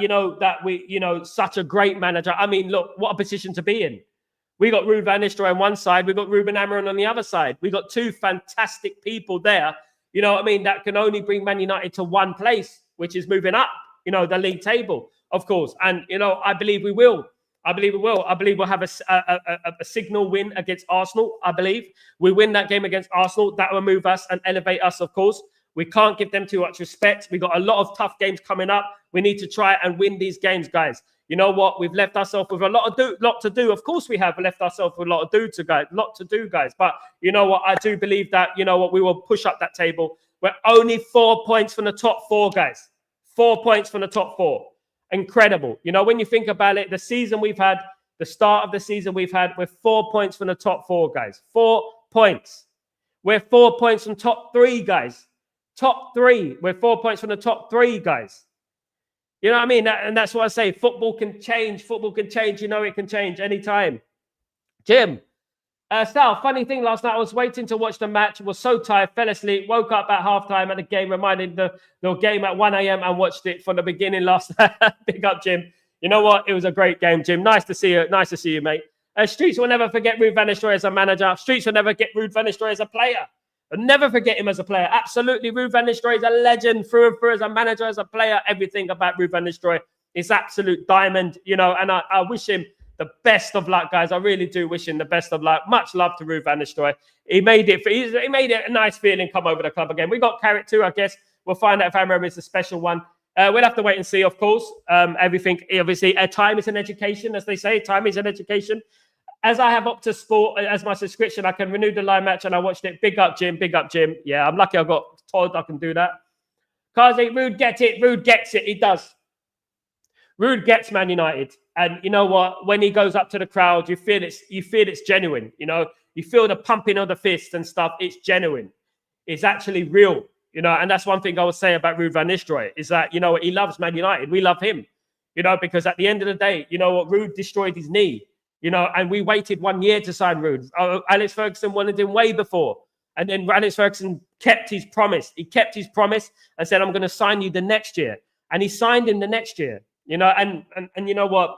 such a great manager. I mean, look, what a position to be in. We got Ruud van Nistelrooy on one side. We got Ruben Amorim on the other side. We got two fantastic people there, you know what I mean, that can only bring Man United to one place, which is moving up, the league table, of course. And, I believe we will. I believe we'll have a signal win against Arsenal. I believe we win that game against Arsenal. That will move us and elevate us, of course. We can't give them too much respect. We got a lot of tough games coming up. We need to try and win these games, guys. You know what? We've left ourselves with a lot to do. Of course, we have left ourselves with a lot to do, guys. But you know what? I do believe that, we will push up that table. We're only 4 points from the top four, guys. 4 points from the top four. Incredible. When you think about it, the season we've had, the start of the season we've had, we're 4 points from the top four, guys. 4 points. We're 4 points from top three, guys. Top three. We're 4 points from the top three, guys. You know what I mean? And that's what I say. Football can change. Football can change. It can change anytime. Jim. Sal, funny thing, last night I was waiting to watch the match, was so tired, fell asleep, woke up at halftime at the game, reminded the game at 1 a.m. and watched it from the beginning last night. Big up, Jim. You know what? It was a great game, Jim. Nice to see you. Nice to see you, mate. Streets will never forget Ruud van Nistelrooy as a manager. Streets will never get Ruud van Nistelrooy as a player. I'll never forget him as a player. Absolutely. Ruud van Nistelrooy is a legend through and through as a manager, as a player. Everything about Ruud van Nistelrooy is absolute diamond, and I wish him the best of luck, guys. I really do wish him the best of luck. Much love to Ruud van Nistelrooy. He made it a nice feeling come over the club again. We got carried too, I guess. We'll find out if Amorim is a special one. We'll have to wait and see, of course. Everything, obviously, time is an education, as they say. Time is an education. As I have Optus Sport as my subscription, I can renew the live match and I watched it. Big up, Jim. Big up, Jim. Yeah, I'm lucky I got told I can do that. Kazi, Ruud gets it. Ruud gets it. He does. Ruud gets Man United. And you know what? When he goes up to the crowd, you feel it's genuine. You feel the pumping of the fists and stuff. It's genuine. It's actually real. And that's one thing I would say about Ruud van Nistelrooy is that, he loves Man United. We love him, because at the end of the day, Ruud destroyed his knee. And we waited 1 year to sign Ruud. Alex Ferguson wanted him way before. And then Alex Ferguson kept his promise. He kept his promise and said, I'm going to sign you the next year. And he signed him the next year. And you know what?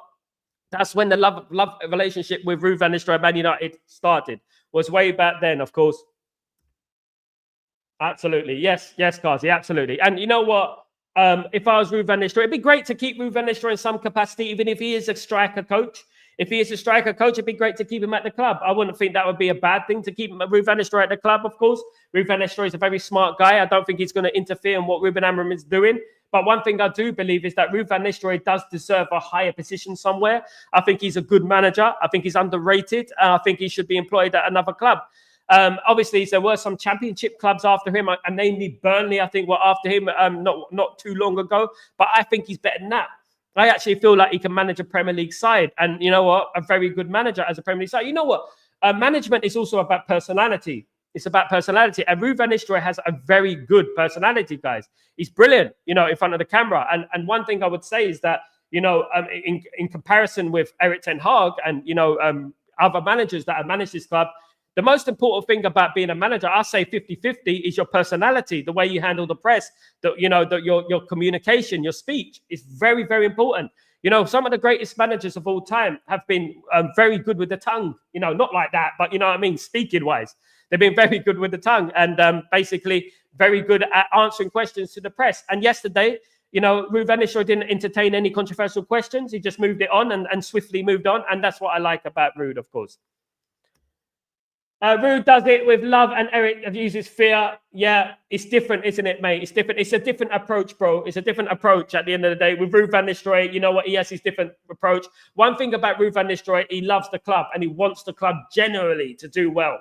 That's when the love relationship with Ruud van Nistelrooy and Man United started. Was way back then, of course. Absolutely. Yes, Kazi, absolutely. And you know what? If I was Ruud van Nistelrooy, it'd be great to keep Ruud van Nistelrooy in some capacity, even if he is a striker coach. If he is a striker coach, it'd be great to keep him at the club. I wouldn't think that would be a bad thing to keep Ruud van Nistelrooy at the club, of course. Ruud van Nistelrooy is a very smart guy. I don't think he's going to interfere in what Ruben Amorim is doing. But one thing I do believe is that Ruud van Nistelrooy does deserve a higher position somewhere. I think he's a good manager. I think he's underrated. I think he should be employed at another club. Obviously, there were some championship clubs after him, and namely Burnley, I think, were after him not too long ago. But I think he's better than that. I actually feel like he can manage a Premier League side. And you know what? A very good manager as a Premier League side. You know what? Management is also about personality. It's about personality. And Ruud van Nistelrooy has a very good personality, guys. He's brilliant, in front of the camera. And one thing I would say is that, in comparison with Erik ten Hag and, other managers that have managed this club, the most important thing about being a manager, I say 50-50, is your personality, the way you handle the press, your communication, your speech is very, very important. Some of the greatest managers of all time have been very good with the tongue, not like that, but you know what I mean, speaking wise. They've been very good with the tongue and basically very good at answering questions to the press. And yesterday, Ruud van Nistelrooy didn't entertain any controversial questions. He just moved it on and swiftly moved on. And that's what I like about Ruud, of course. Ruud does it with love and Erik uses fear. Yeah, it's different, isn't it, mate? It's different. It's a different approach, bro. It's a different approach at the end of the day. With Ruud van Nistelrooy, you know what? He has his different approach. One thing about Ruud van Nistelrooy, he loves the club and he wants the club generally to do well,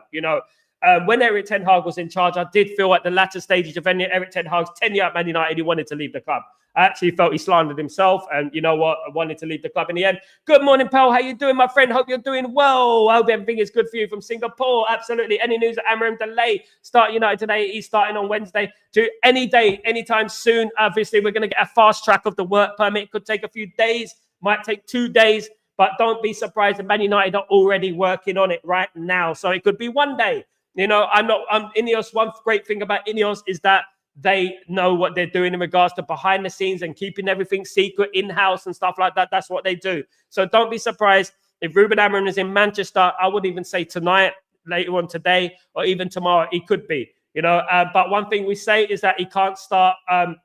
when Erik Ten Hag was in charge, I did feel at the latter stages of Erik Ten Hag's tenure at Man United, he wanted to leave the club. I actually felt he slandered himself, and you know what? I wanted to leave the club in the end. Good morning, pal. How you doing, my friend? Hope you're doing well. I hope everything is good for you from Singapore. Absolutely. Any news at Amram Delay? Start United today. He's starting on Wednesday. To any day, anytime soon. Obviously, we're going to get a fast track of the work permit. It could take a few days. Might take 2 days. But don't be surprised if Man United are already working on it right now. So it could be 1 day. You know, I'm Ineos. One great thing about Ineos is that they know what they're doing in regards to behind the scenes and keeping everything secret in-house and stuff like that. That's what they do. So don't be surprised if Ruben Amorim is in Manchester. I would even say tonight, later on today, or even tomorrow, he could be. You know, but one thing we say is that he can't start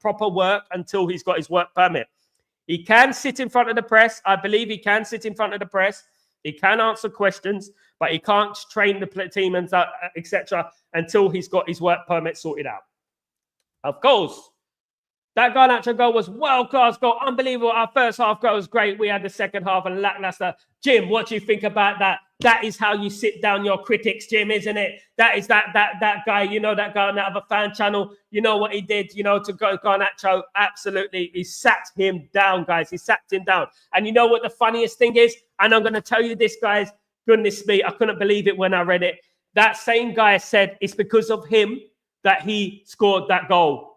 proper work until he's got his work permit. He can sit in front of the press. I believe he can sit in front of the press. He can answer questions, but he can't train the team and etc. until he's got his work permit sorted out. Of course, that Garnacho goal was world-class goal. Unbelievable. Our first half goal was great. We had the second half and lackluster. Jim, what do you think about that? That is how you sit down your critics, Jim, isn't it? That is that guy, you know, that guy on that other fan channel. You know what he did, you know, to go Garnacho. Absolutely. He sat him down, guys. He sat him down. And you know what the funniest thing is? And I'm going to tell you this, guys. Goodness me, I couldn't believe it when I read it. That same guy said it's because of him that he scored that goal.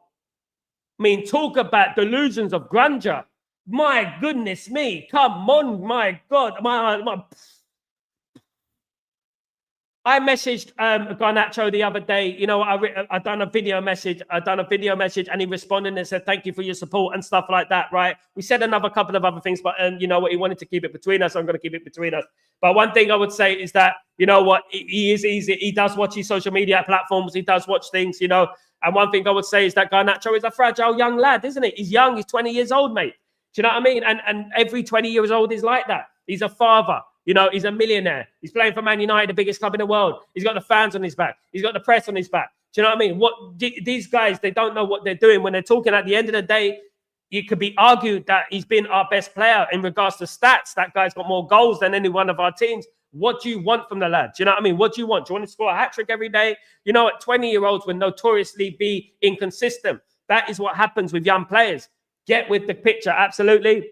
I mean, talk about delusions of grandeur. My goodness me. Come on, my God. I messaged Garnacho the other day. You know, I done a video message. And he responded and said, thank you for your support and stuff like that, right? We said another couple of other things, but you know what? He wanted to keep it between us. So I'm going to keep it between us. But one thing I would say is that, you know what? He is easy. He does watch his social media platforms. He does watch things, you know. And one thing I would say is that Garnacho is a fragile young lad, isn't he? He's young. He's 20 years old, mate. Do you know what I mean? And every 20 years old is like that. He's a father. You know, he's a millionaire. He's playing for Man United, the biggest club in the world. He's got the fans on his back. He's got the press on his back. Do you know what I mean? These guys, they don't know what they're doing when they're talking. At the end of the day, it could be argued that he's been our best player in regards to stats. That guy's got more goals than any one of our teams. What do you want from the lad? Do you know what I mean? What do you want? Do you want to score a hat-trick every day? You know what? 20-year-olds will notoriously be inconsistent. That is what happens with young players. Get with the picture. Absolutely.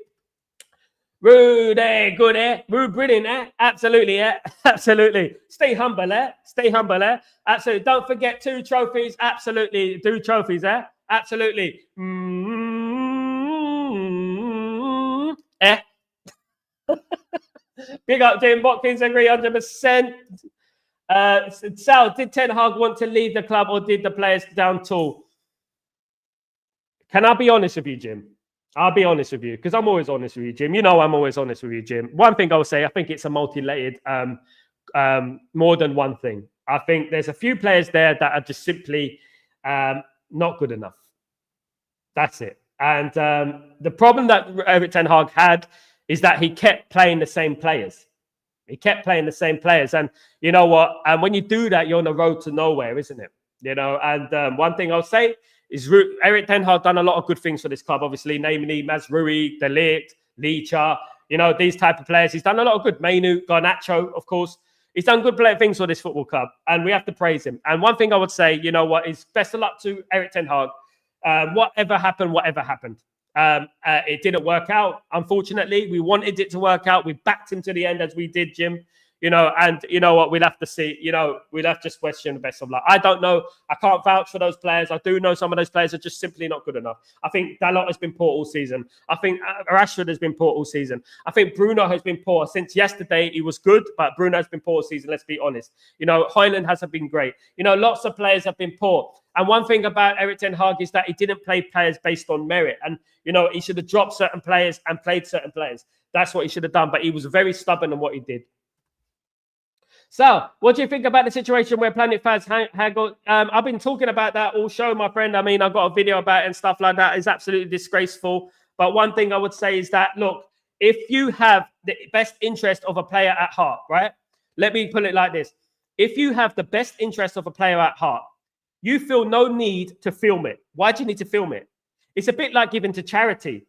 Ruud, good, eh? Ruud, brilliant, eh? Absolutely, eh? Absolutely. Stay humble, eh? Stay humble, eh? Absolutely. Don't forget 2 trophies. Absolutely. 2 trophies, eh? Absolutely. Eh? Big up, Jim Watkins. Agree 100%. Sal, did Ten Hag want to leave the club or did the players down tool? Can I be honest with you, Jim? I'll be honest with you, because I'm always honest with you, Jim. You know I'm always honest with you, Jim. One thing I will say, I think it's a multi-layered, more than one thing. I think there's a few players there that are just simply not good enough. That's it. And the problem that Erik Ten Hag had is that he kept playing the same players. He kept playing the same players. And you know what? And when you do that, you're on the road to nowhere, isn't it? You know, and one thing I'll say is Erik Ten Hag done a lot of good things for this club, obviously, namely Mazraoui, De Ligt, Licha, you know, these type of players. He's done a lot of good. Mainu, Garnacho, of course. He's done good things for this football club, and we have to praise him. And one thing I would say, you know what, is best of luck to Erik Ten Hag. Whatever happened. It didn't work out, unfortunately. We wanted it to work out. We backed him to the end, as we did, Jim. You know, and you know what, we'll have to see. You know, we'll have to just question the best of luck. I don't know. I can't vouch for those players. I do know some of those players are just simply not good enough. I think Dalot has been poor all season. I think Rashford has been poor all season. I think Bruno has been poor. Since yesterday, he was good, but Bruno has been poor all season, let's be honest. You know, Højlund hasn't been great. You know, lots of players have been poor. And one thing about Erik Ten Hag is that he didn't play players based on merit. And, you know, he should have dropped certain players and played certain players. That's what he should have done. But he was very stubborn in what he did. So, what do you think about the situation where Planet Fans haggle? I've been talking about that all show, my friend. I mean, I've got a video about it and stuff like that. It's absolutely disgraceful. But one thing I would say is that, look, if you have the best interest of a player at heart, right? Let me put it like this. If you have the best interest of a player at heart, you feel no need to film it. Why do you need to film it? It's a bit like giving to charity.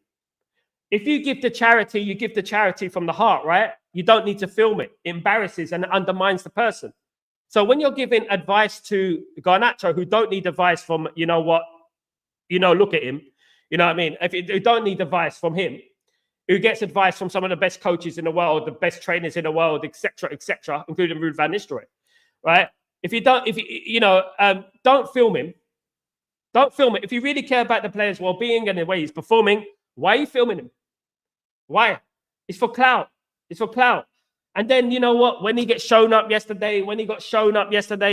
If you give to charity, you give to charity from the heart, right? You don't need to film it. It embarrasses and undermines the person. So when you're giving advice to Garnacho, who don't need advice from, you know what, look at him, you know what I mean? If you don't need advice from him, who gets advice from some of the best coaches in the world, the best trainers in the world, etc., including Ruud van Nistelrooy, right? Don't film him. Don't film it. If you really care about the player's well-being and the way he's performing, why are you filming him? Why? It's for clout. It's for clout. And then, you know what? When he got shown up yesterday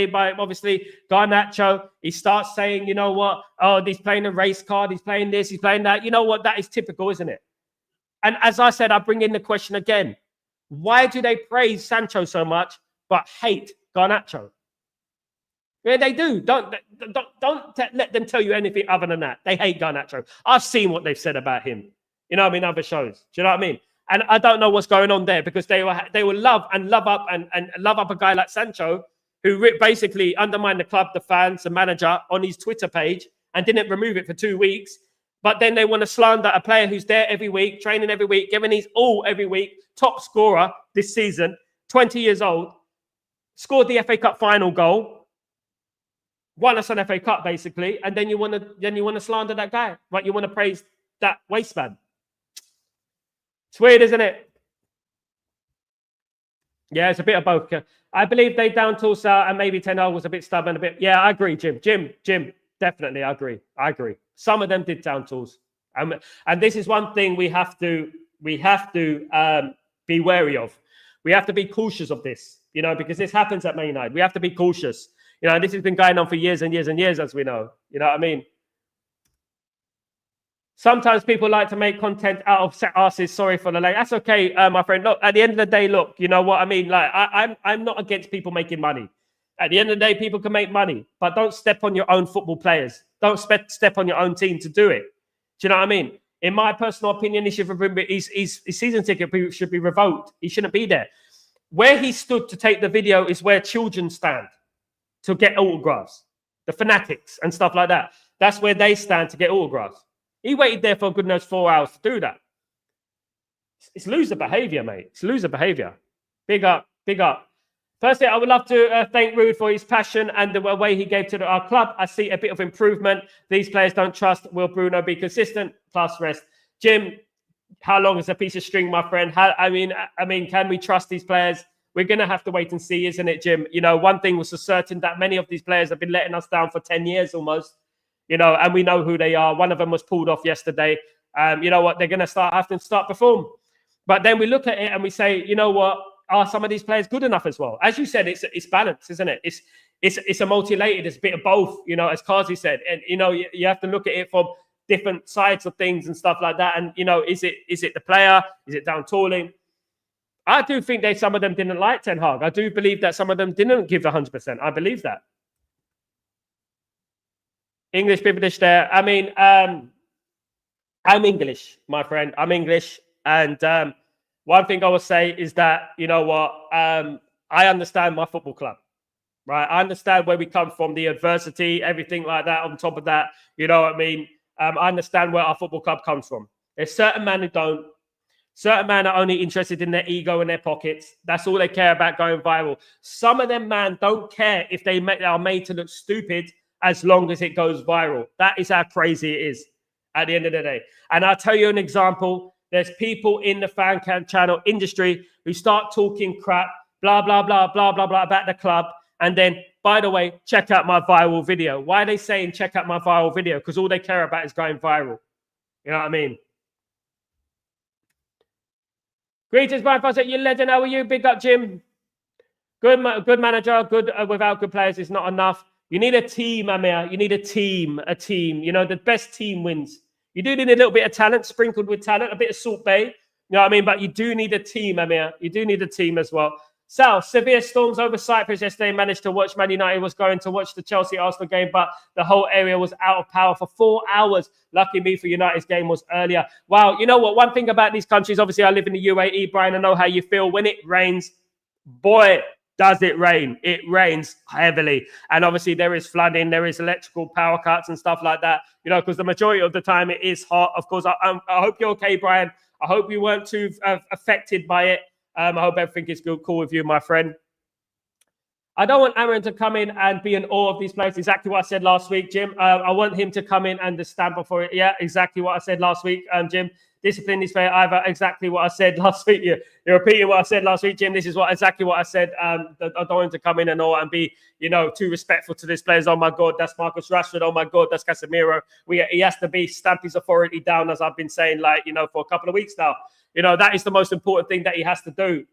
by, obviously, Garnacho, he starts saying, you know what? Oh, he's playing a race card. He's playing this. He's playing that. You know what? That is typical, isn't it? And as I said, I bring in the question again. Why do they praise Sancho so much but hate Garnacho? Yeah, they do. Don't let them tell you anything other than that. They hate Garnacho. I've seen what they've said about him. You know what I mean? Other shows. Do you know what I mean? And I don't know what's going on there, because they will love up a guy like Sancho, who basically undermined the club, the fans, the manager on his Twitter page and didn't remove it for 2 weeks. But then they want to slander a player who's there every week, training every week, giving his all every week, top scorer this season, 20 years old, scored the FA Cup final goal, won us an FA Cup basically, and then you want to slander that guy, right? You want to praise that wasteman. It's weird, isn't it? Yeah, it's a bit of both. I believe they down tools out, and maybe Ten Hag was a bit stubborn, a bit. Yeah, I agree, Jim. Definitely, I agree. Some of them did down tools, and this is one thing we have to be wary of. We have to be cautious of this, because this happens at Man United. We have to be cautious. This has been going on for years and years and years, as we know. You know what I mean? Sometimes people like to make content out of set asses. Sorry for the late. That's okay, my friend. Look, at the end of the day, look, you know what I mean? Like, I'm not against people making money. At the end of the day, people can make money, but don't step on your own football players. Don't step on your own team to do it. Do you know what I mean? In my personal opinion, his season ticket should be revoked. He shouldn't be there. Where he stood to take the video is where children stand to get autographs. The fanatics and stuff like that. That's where they stand to get autographs. He waited there for goodness 4 hours to do that. It's loser behavior, mate. It's loser behavior. Big up. Firstly, I would love to thank Ruud for his passion and the way he gave to our club. I see a bit of improvement. These players don't trust. Will Bruno be consistent? Plus rest. Jim, how long is a piece of string, my friend? I mean, can we trust these players? We're going to have to wait and see, isn't it, Jim? One thing was for certain, that many of these players have been letting us down for 10 years almost. And we know who they are. One of them was pulled off yesterday. You know what? They're going to have to start perform. But then we look at it and we say, you know what? Are some of these players good enough as well? As you said, it's balanced, isn't it? It's a multi-layered. It's a bit of both, as Kazi said. And, you have to look at it from different sides of things and stuff like that. And, is it the player? Is it down tooling? I do think some of them didn't like Ten Hag. I do believe that some of them didn't give 100%. I believe that. English privilege there. I mean, I'm English, my friend. I'm English. And one thing I will say is that, you know what, I understand my football club, right? I understand where we come from, the adversity, everything like that. On top of that, you know what I mean? I understand where our football club comes from. There's certain men who don't. Certain men are only interested in their ego and their pockets. That's all they care about, going viral. Some of them, man, don't care if they are made to look stupid as long as it goes viral. That is how crazy it is at the end of the day. And I'll tell you an example. There's people in the fan channel industry who start talking crap, blah, blah, blah, blah, blah, blah, about the club. And then, by the way, check out my viral video. Why are they saying check out my viral video? Because all they care about is going viral. You know what I mean? Greetings, my friends. You legend. How are you? Big up, Jim. Good manager. Good without good players is not enough. You need a team, Amir. You need a team. The best team wins. You do need a little bit of talent, sprinkled with talent, a bit of Salt Bay. You know what I mean? But you do need a team, Amir. You do need a team as well. Sal, severe storms over Cyprus yesterday. Managed to watch Man United. Was going to watch the Chelsea-Arsenal game, but the whole area was out of power for 4 hours. Lucky me for United's game was earlier. Wow, you know what? One thing about these countries, obviously I live in the UAE, Brian, I know how you feel. When it rains, boy, does it rain. It rains heavily. And obviously there is flooding, there is electrical power cuts and stuff like that, because the majority of the time it is hot. Of course, I hope you're okay, Brian. I hope you weren't too affected by it. I hope everything is cool with you, my friend. I don't want Aaron to come in and be in awe of these players. Exactly what I said last week, Jim. I want him to come in and just stand before it. Yeah, exactly what I said last week, Jim. Discipline is fair. Either exactly what I said last week. You're repeating what I said last week, Jim. This is exactly what I said. I don't want him to come in and all and be, too respectful to these players. Oh my God, that's Marcus Rashford. Oh my God, that's Casemiro. He has to stamp his authority down, as I've been saying, for a couple of weeks now. That is the most important thing that he has to do.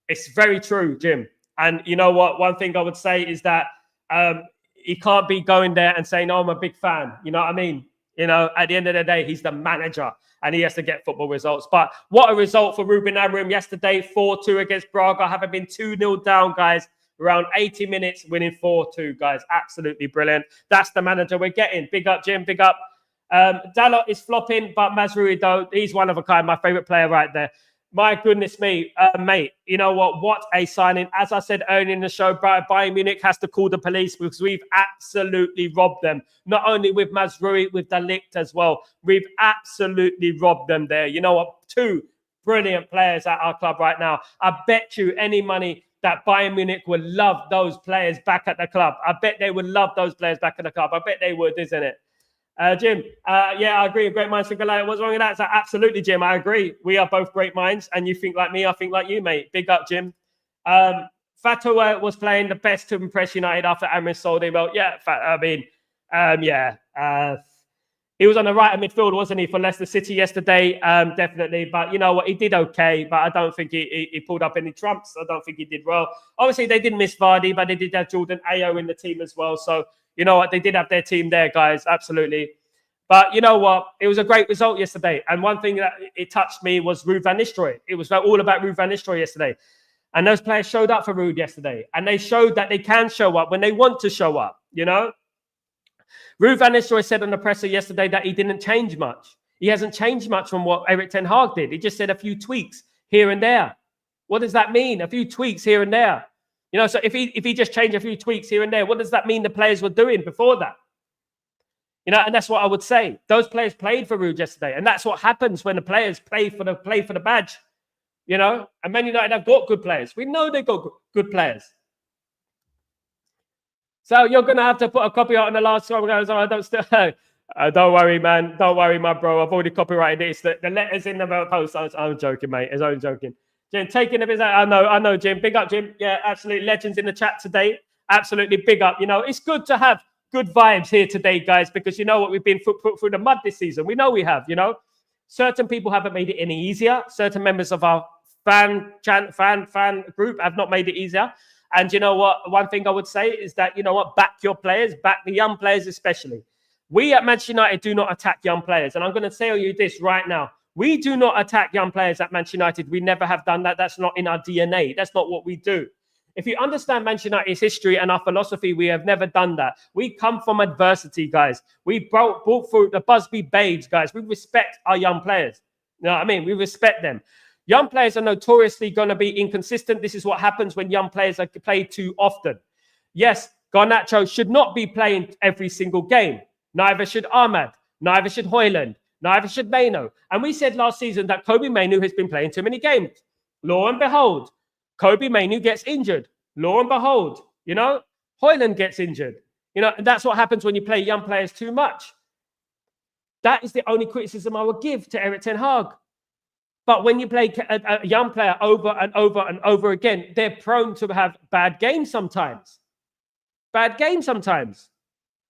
It's very true, Jim. And you know what? One thing I would say is that he can't be going there and saying, "Oh, I'm a big fan." You know what I mean? At the end of the day, he's the manager and he has to get football results. But what a result for Ruben Amorim yesterday, 4-2 against Braga, having been 2-0 down, guys. Around 80 minutes, winning 4-2, guys. Absolutely brilliant. That's the manager we're getting. Big up, Jim. Big up. Dalot is flopping, but Mazraoui, though, he's one of a kind. My favourite player right there. My goodness me, mate, you know what? What a signing. As I said earlier in the show, Bayern Munich has to call the police because we've absolutely robbed them. Not only with Mazraoui, with De Ligt as well. We've absolutely robbed them there. You know what? 2 brilliant players at our club right now. I bet you any money that Bayern Munich would love those players back at the club. I bet they would love those players back at the club. I bet they would, isn't it? Jim, yeah, I agree. Great minds think alike. What's wrong with that? Absolutely, Jim. I agree. We are both great minds, and you think like me, I think like you, mate. Big up, Jim. Fatou was playing the best to impress United after Amorim sold him. Well, yeah, he was on the right of midfield, wasn't he, for Leicester City yesterday? Definitely. But you know what? He did okay, but I don't think he pulled up any trumps. I don't think he did well. Obviously, they didn't miss Vardy, but they did have Jordan Ayew in the team as well. So, you know what? They did have their team there, guys. Absolutely. But you know what? It was a great result yesterday. And one thing that it touched me was Ruud van Nistelrooy. It was all about Ruud van Nistelrooy yesterday. And those players showed up for Ruud yesterday. And they showed that they can show up when they want to show up, Ruud van Nistelrooy said on the presser yesterday that he didn't change much. He hasn't changed much from what Erik ten Hag did. He just said a few tweaks here and there. What does that mean? A few tweaks here and there. So if he just changed a few tweaks here and there, what does that mean the players were doing before that? And that's what I would say. Those players played for Ruud yesterday, and that's what happens when the players play for the badge. And Man United have got good players. We know they've got good players. So you're gonna have to put a copy out on the last one. Don't worry, man. Don't worry, my bro. I've already copyrighted it. It's the letters in the post. I'm joking, mate. I'm joking. Jim, taking a bit. I know, Jim. Big up, Jim. Yeah, absolutely. Legends in the chat today. Absolutely big up. It's good to have good vibes here today, guys, because you know what? We've been put through the mud this season. We know we have, Certain people haven't made it any easier. Certain members of our fan group have not made it easier. And you know what? One thing I would say is that, back your players, back the young players especially. We at Manchester United do not attack young players. And I'm going to tell you this right now. We do not attack young players at Manchester United. We never have done that. That's not in our DNA. That's not what we do. If you understand Manchester United's history and our philosophy, we have never done that. We come from adversity, guys. We brought through the Busby Babes, guys. We respect our young players. You know what I mean? We respect them. Young players are notoriously going to be inconsistent. This is what happens when young players are played too often. Yes, Garnacho should not be playing every single game. Neither should Ahmad. Neither should Højlund. Neither should Mainoo. And we said last season that Kobbie Mainoo has been playing too many games. Lo and behold, Kobbie Mainoo gets injured. Lo and behold, Højlund gets injured. And that's what happens when you play young players too much. That is the only criticism I would give to Erik ten Hag. But when you play a young player over and over and over again, they're prone to have bad games sometimes. Bad games sometimes.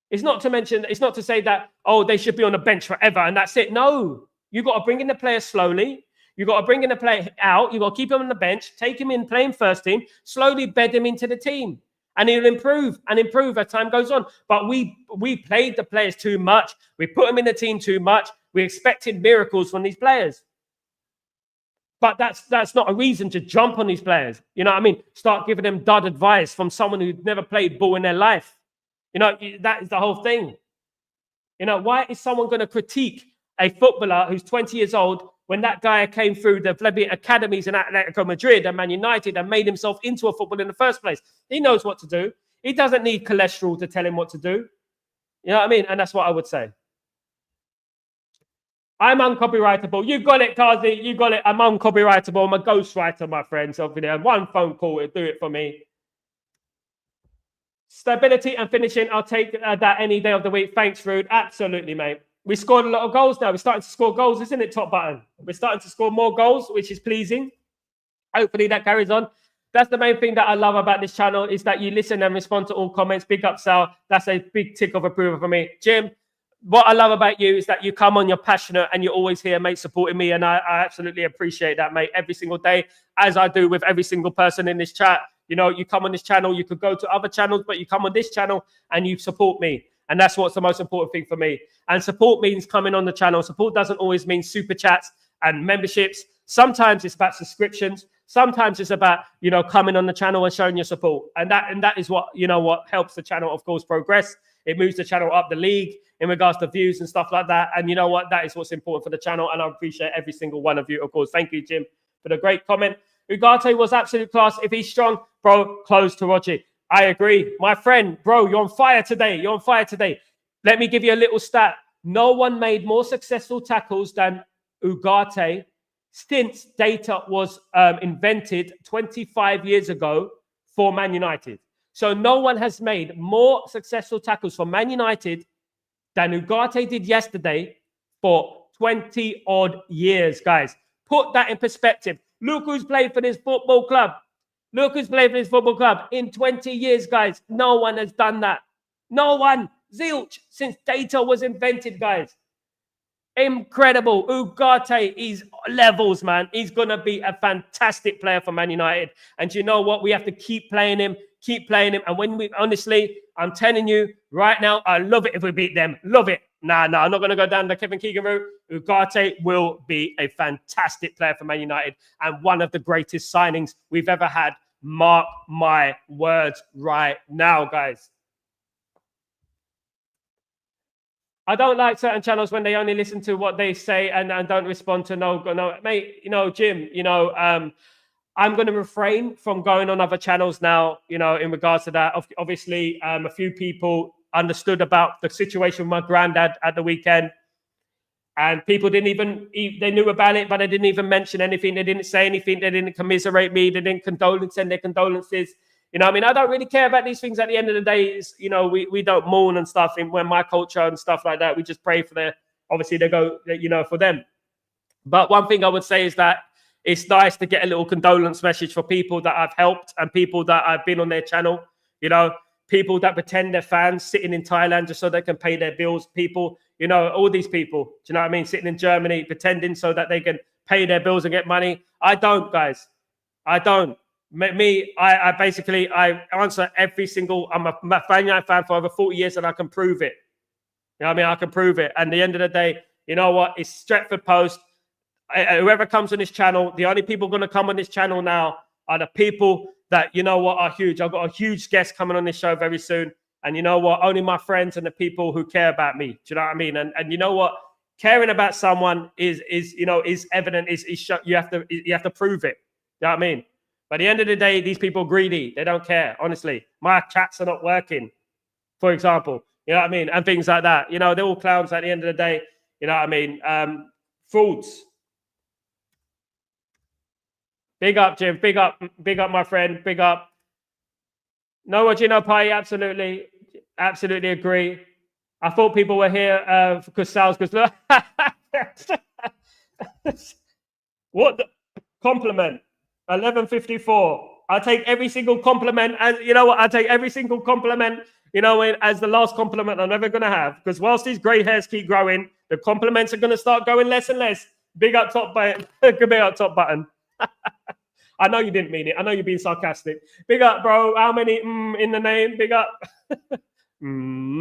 It's not to say that, they should be on the bench forever and that's it. No, you got to bring in the player slowly. You got to bring in the player out. You got to keep him on the bench, take him in, play him first team, slowly bed him into the team. And he'll improve as time goes on. But we played the players too much. We put them in the team too much. We expected miracles from these players. But that's not a reason to jump on these players. You know what I mean? Start giving them dud advice from someone who's never played ball in their life. That is the whole thing. Why is someone going to critique a footballer who's 20 years old when that guy came through the bloody academies in Atletico Madrid and Man United and made himself into a footballer in the first place? He knows what to do. He doesn't need cholesterol to tell him what to do. You know what I mean? And that's what I would say. I'm uncopyrightable. You got it, Kazi. You got it. I'm uncopyrightable. I'm a ghostwriter, my friends. Over there. One phone call will do it for me. Stability and finishing. I'll take that any day of the week. Thanks, Ruud. Absolutely, mate. We scored a lot of goals now. We're starting to score goals, isn't it, top button? We're starting to score more goals, which is pleasing. Hopefully that carries on. That's the main thing that I love about this channel is that you listen and respond to all comments. Big up, Sal. That's a big tick of approval for me. Jim, what I love about you is that you come on, you're passionate, and you're always here, mate, supporting me. And I absolutely appreciate that, mate, every single day, as I do with every single person in this chat. You know, you come on this channel, you could go to other channels, but you come on this channel and you support me. And that's what's the most important thing for me. And support means coming on the channel. Support doesn't always mean super chats and memberships. Sometimes it's about subscriptions. Sometimes it's about, you know, coming on the channel and showing your support. And that is what, you know, what helps the channel, of course, progress. It moves the channel up the league in regards to views and stuff like that. And you know what? That is what's important for the channel. And I appreciate every single one of you, of course. Thank you, Jim, for the great comment. Ugarte was absolute class. If he's strong, bro, close to Roger. I agree. My friend, bro, you're on fire today. You're on fire today. Let me give you a little stat. No one made more successful tackles than Ugarte since data was invented 25 years ago for Man United. So no one has made more successful tackles for Man United than Ugarte did yesterday for 20-odd years, guys. Put that in perspective. Look who's played for this football club. Look who's played for this football club. In 20 years, guys, no one has done that. No one. Zilch. Since data was invented, guys. Incredible. Ugarte is levels, man. He's going to be a fantastic player for Man United. And you know what? We have to keep playing him. Keep playing him. And when we, honestly, I'm telling you right now, I love it if we beat them. Love it. Nah, I'm not going to go down the Kevin Keegan route. Ugarte will be a fantastic player for Man United and one of the greatest signings we've ever had. Mark my words right now, guys. I don't like certain channels when they only listen to what they say and don't respond to no, mate, you know, Jim, you know, I'm going to refrain from going on other channels now, you know, in regards to that. Obviously, a few people understood about the situation with my granddad at the weekend. And people didn't even, they knew about it, but they didn't even mention anything. They didn't say anything. They didn't commiserate me. They didn't send their condolences. You know, I mean, I don't really care about these things at the end of the day. It's, you know, we don't mourn and stuff in when my culture and stuff like that. We just pray for their, obviously they go, you know, for them. But one thing I would say is that it's nice to get a little condolence message for people that I've helped and people that I've been on their channel, you know, people that pretend they're fans sitting in Thailand just so they can pay their bills. People, you know, all these people, do you know what I mean? Sitting in Germany, pretending so that they can pay their bills and get money. I don't, guys. I don't. Me, I basically, I answer every single, I'm a Man United fan for over 40 years and I can prove it. You know what I mean? I can prove it. And at the end of the day, you know what? It's Stretford Post. Whoever comes on this channel, the only people going to come on this channel now are the people that, you know what, are huge. I've got a huge guest coming on this show very soon. And you know what? Only my friends and the people who care about me. Do you know what I mean? And you know what? Caring about someone is you know, is evident. You have to prove it. You know what I mean? But at the end of the day, these people are greedy. They don't care, honestly. My chats are not working, for example. You know what I mean? And things like that. You know, they're all clowns at the end of the day. You know what I mean? Frauds. Big up, Jim. Big up, my friend. Big up. No, what you know, Pai, absolutely agree. I thought people were here because Sal's because look. What the compliment? 11:54. I take every single compliment, and you know what? I take every single compliment, you know, as the last compliment I'm ever gonna have. Because whilst these grey hairs keep growing, the compliments are gonna start going less and less. Big up top button. Big up top button. I know you didn't mean it. I know you're being sarcastic. Big up, bro. How many in the name? Big up. Den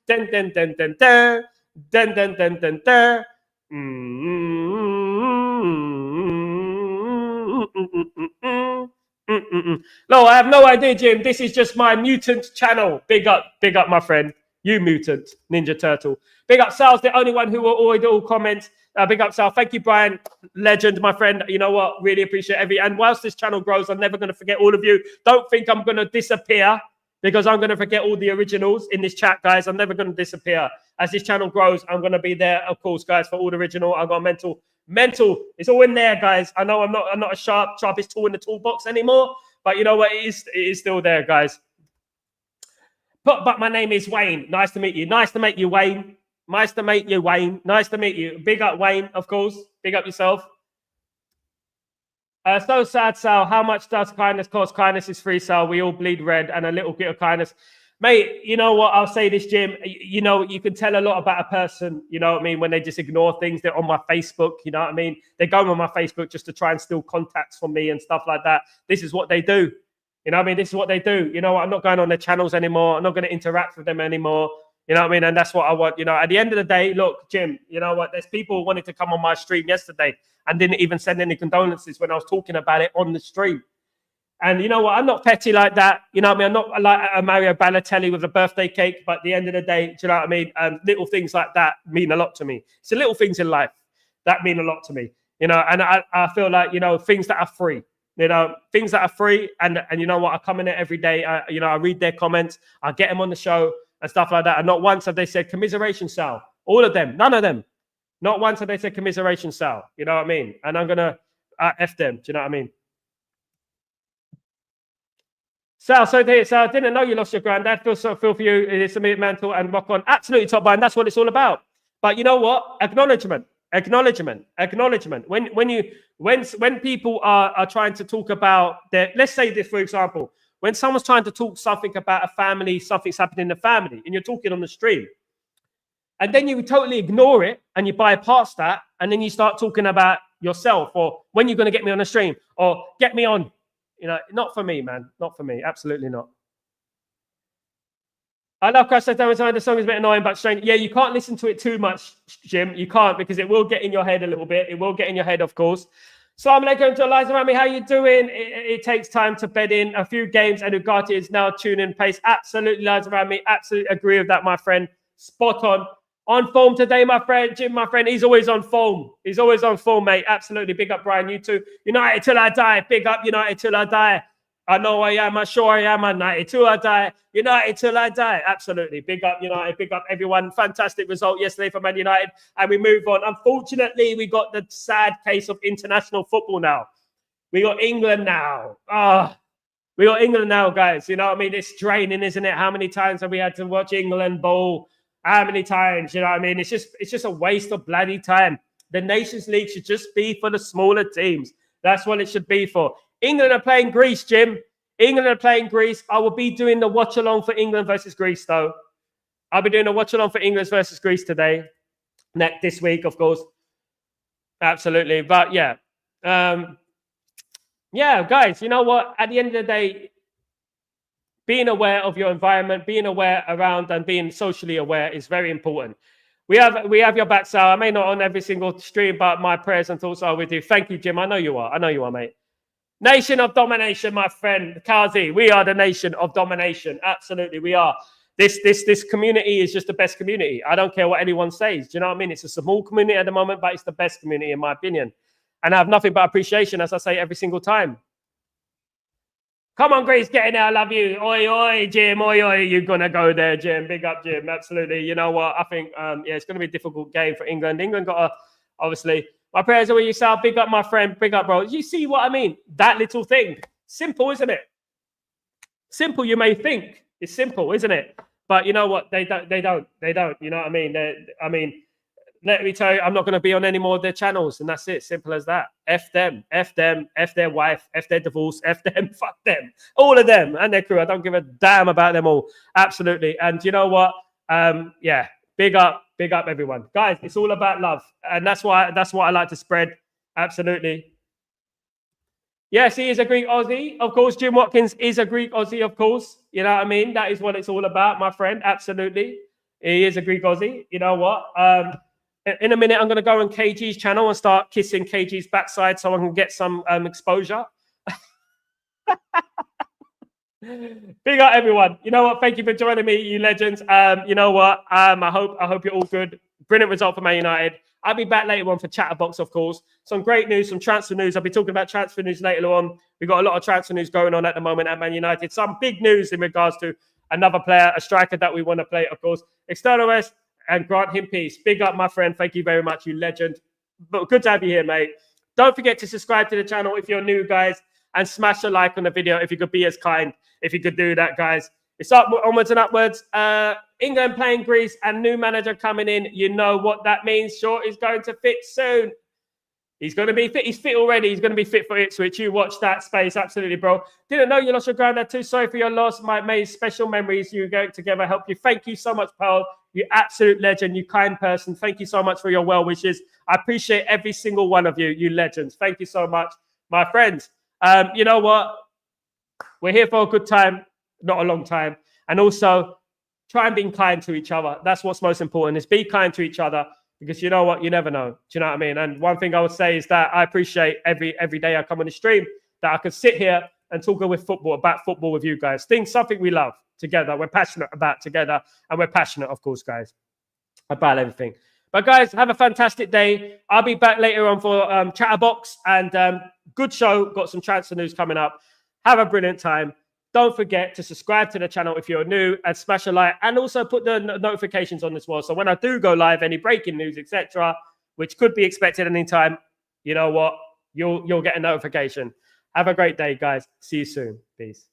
den den den den den den den den den. No, I have no idea, Jim. This is just my mutant channel. Big up, my friend. You mutant Ninja Turtle. Big up, Sal's the only one who will always all comment. Big up, Sal. Thank you, Brian. Legend, my friend. You know what? Really appreciate and whilst this channel grows, I'm never going to forget all of you. Don't think I'm going to disappear because I'm going to forget all the originals in this chat, guys. I'm never going to disappear. As this channel grows, I'm going to be there, of course, guys, for all the original. I've got mental. It's all in there, guys. I know I'm not a sharpest tool in the toolbox anymore, But you know what? It is still there, guys. But my name is Wayne. Nice to meet you. Nice to meet you, Wayne. Nice to meet you, Wayne. Nice to meet you. Big up, Wayne, of course. Big up yourself. So sad, Sal. How much does kindness cost? Kindness is free, Sal. We all bleed red, and a little bit of kindness. Mate, you know what? I'll say this, Jim. You know, you can tell a lot about a person, you know what I mean, when they just ignore things. They're on my Facebook, you know what I mean? They go on my Facebook just to try and steal contacts from me and stuff like that. This is what they do. You know what I mean? This is what they do. You know what? I'm not going on their channels anymore. I'm not going to interact with them anymore. You know what I mean? And that's what I want. You know, at the end of the day, look, Jim, you know what? There's people who wanted to come on my stream yesterday and didn't even send any condolences when I was talking about it on the stream. And you know what? I'm not petty like that. You know what I mean? I'm not like a Mario Balotelli with a birthday cake. But at the end of the day, do you know what I mean? Little things like that mean a lot to me. It's the little things in life that mean a lot to me. You know, and I feel like, you know, things that are free. You know, things that are free. And you know what? I come in there every day. You know, I read their comments. I get them on the show and stuff like that. And not once have they said commiseration, Sal. All of them. None of them. Not once have they said commiseration, Sal. You know what I mean? And I'm going to F them. Do you know what I mean? Sal, so I didn't know you lost your granddad. Feel for you. It's a mantle and rock on. Absolutely top line. That's what it's all about. But you know what? Acknowledgement. When people are trying to talk about their, let's say this, for example, when someone's trying to talk something about a family, something's happening in the family, and you're talking on the stream, and then you totally ignore it and you bypass that, and then you start talking about yourself or when you're going to get me on the stream or get me on. You know, not for me, man. Not for me. Absolutely not. I love Crash Down. The song is a bit annoying, but strange. Yeah, you can't listen to it too much, Jim. You can't, because it will get in your head a little bit. It will get in your head, of course. So I'm going to Eliza Rami. How you doing? It takes time to bed in a few games, and Ugarte is now tuning pace. Absolutely, Eliza Rami. Absolutely agree with that, my friend. Spot on. On form today, my friend. Jim, my friend, he's always on form. He's always on form, mate. Absolutely. Big up, Brian. You too. United till I die. Big up United till I die. I know I am. I'm sure I am. United till I die. United till I die. Absolutely. Big up United. Big up everyone. Fantastic result yesterday for Man United. And we move on. Unfortunately, we got the sad case of international football now. We got England now. We got England now, guys. You know what I mean? It's draining, isn't it? How many times have we had to watch England bowl? How many times? You know what I mean? It's just a waste of bloody time. The Nations League should just be for the smaller teams. That's what it should be for. England are playing Greece, Jim. England are playing Greece. I will be doing the watch along for England versus Greece, though. I'll be doing a watch along for England versus Greece today. This week, of course. Absolutely. But yeah. Yeah, guys, you know what? At the end of the day, being aware of your environment, being aware around and being socially aware is very important. We have your back, Sal. I may not on every single stream, but my prayers and thoughts are with you. Thank you, Jim. I know you are, mate. Nation of domination, my friend Kazi. We are the nation of domination. Absolutely, we are. This community is just the best community. I don't care what anyone says. Do you know what I mean? It's a small community at the moment, but it's the best community in my opinion. And I have nothing but appreciation, as I say every single time. Come on, Greece, get in there. I love you. Oi, oi, Jim. Oi, oi. You're going to go there, Jim. Big up, Jim. Absolutely. You know what? I think, it's going to be a difficult game for England. England got to, obviously, my prayers are with you, Sal. Big up, my friend. Big up, bro. You see what I mean? That little thing. Simple, isn't it? Simple, you may think. It's simple, isn't it? But you know what? They don't. You know what I mean? Let me tell you, I'm not going to be on any more of their channels, and that's it. Simple as that. F them, F their wife, F their divorce, F them, fuck them. All of them and their crew. I don't give a damn about them all. Absolutely. And you know what? Yeah, big up everyone. Guys, it's all about love. And that's what I like to spread. Absolutely. Yes, he is a Greek Aussie. Of course, Jim Watkins is a Greek Aussie, of course. You know what I mean? That is what it's all about, my friend. Absolutely. He is a Greek Aussie. You know what? In a minute, I'm going to go on KG's channel and start kissing KG's backside so I can get some exposure. Big up, everyone. You know what? Thank you for joining me, you legends. You know what? I hope you're all good. Brilliant result for Man United. I'll be back later on for Chatterbox, of course. Some great news, some transfer news. I'll be talking about transfer news later on. We've got a lot of transfer news going on at the moment at Man United. Some big news in regards to another player, a striker that we want to play, of course. External rest. And grant him peace. Big up, my friend. Thank you very much, you legend. But good to have you here, mate. Don't forget to subscribe to the channel if you're new, guys. and smash a like on the video if you could be as kind, if you could do that, guys. It's up, onwards and upwards. England playing Greece and new manager coming in. You know what that means. Short is going to fit soon. He's going to be fit. He's fit already. He's going to be fit for Ipswich. You watch that space. Absolutely, bro. Didn't know you lost your granddad too. Sorry for your loss. May special memories you going together help you. Thank you so much, Pearl. You absolute legend. You kind person. Thank you so much for your well wishes. I appreciate every single one of you. You legends. Thank you so much, my friends. You know what? We're here for a good time, not a long time. And also, try and be kind to each other. That's what's most important, is be kind to each other. Because you know what? You never know. Do you know what I mean? And one thing I would say is that I appreciate every day I come on the stream that I can sit here and talk about football with you guys. Something we love together. We're passionate about together. And we're passionate, of course, guys, about everything. But guys, have a fantastic day. I'll be back later on for Chatterbox. And good show. Got some transfer news coming up. Have a brilliant time. Don't forget to subscribe to the channel if you're new and smash a like, and also put the notifications on as well. So when I do go live, any breaking news, etc., which could be expected anytime, you know what? You'll get a notification. Have a great day, guys. See you soon. Peace.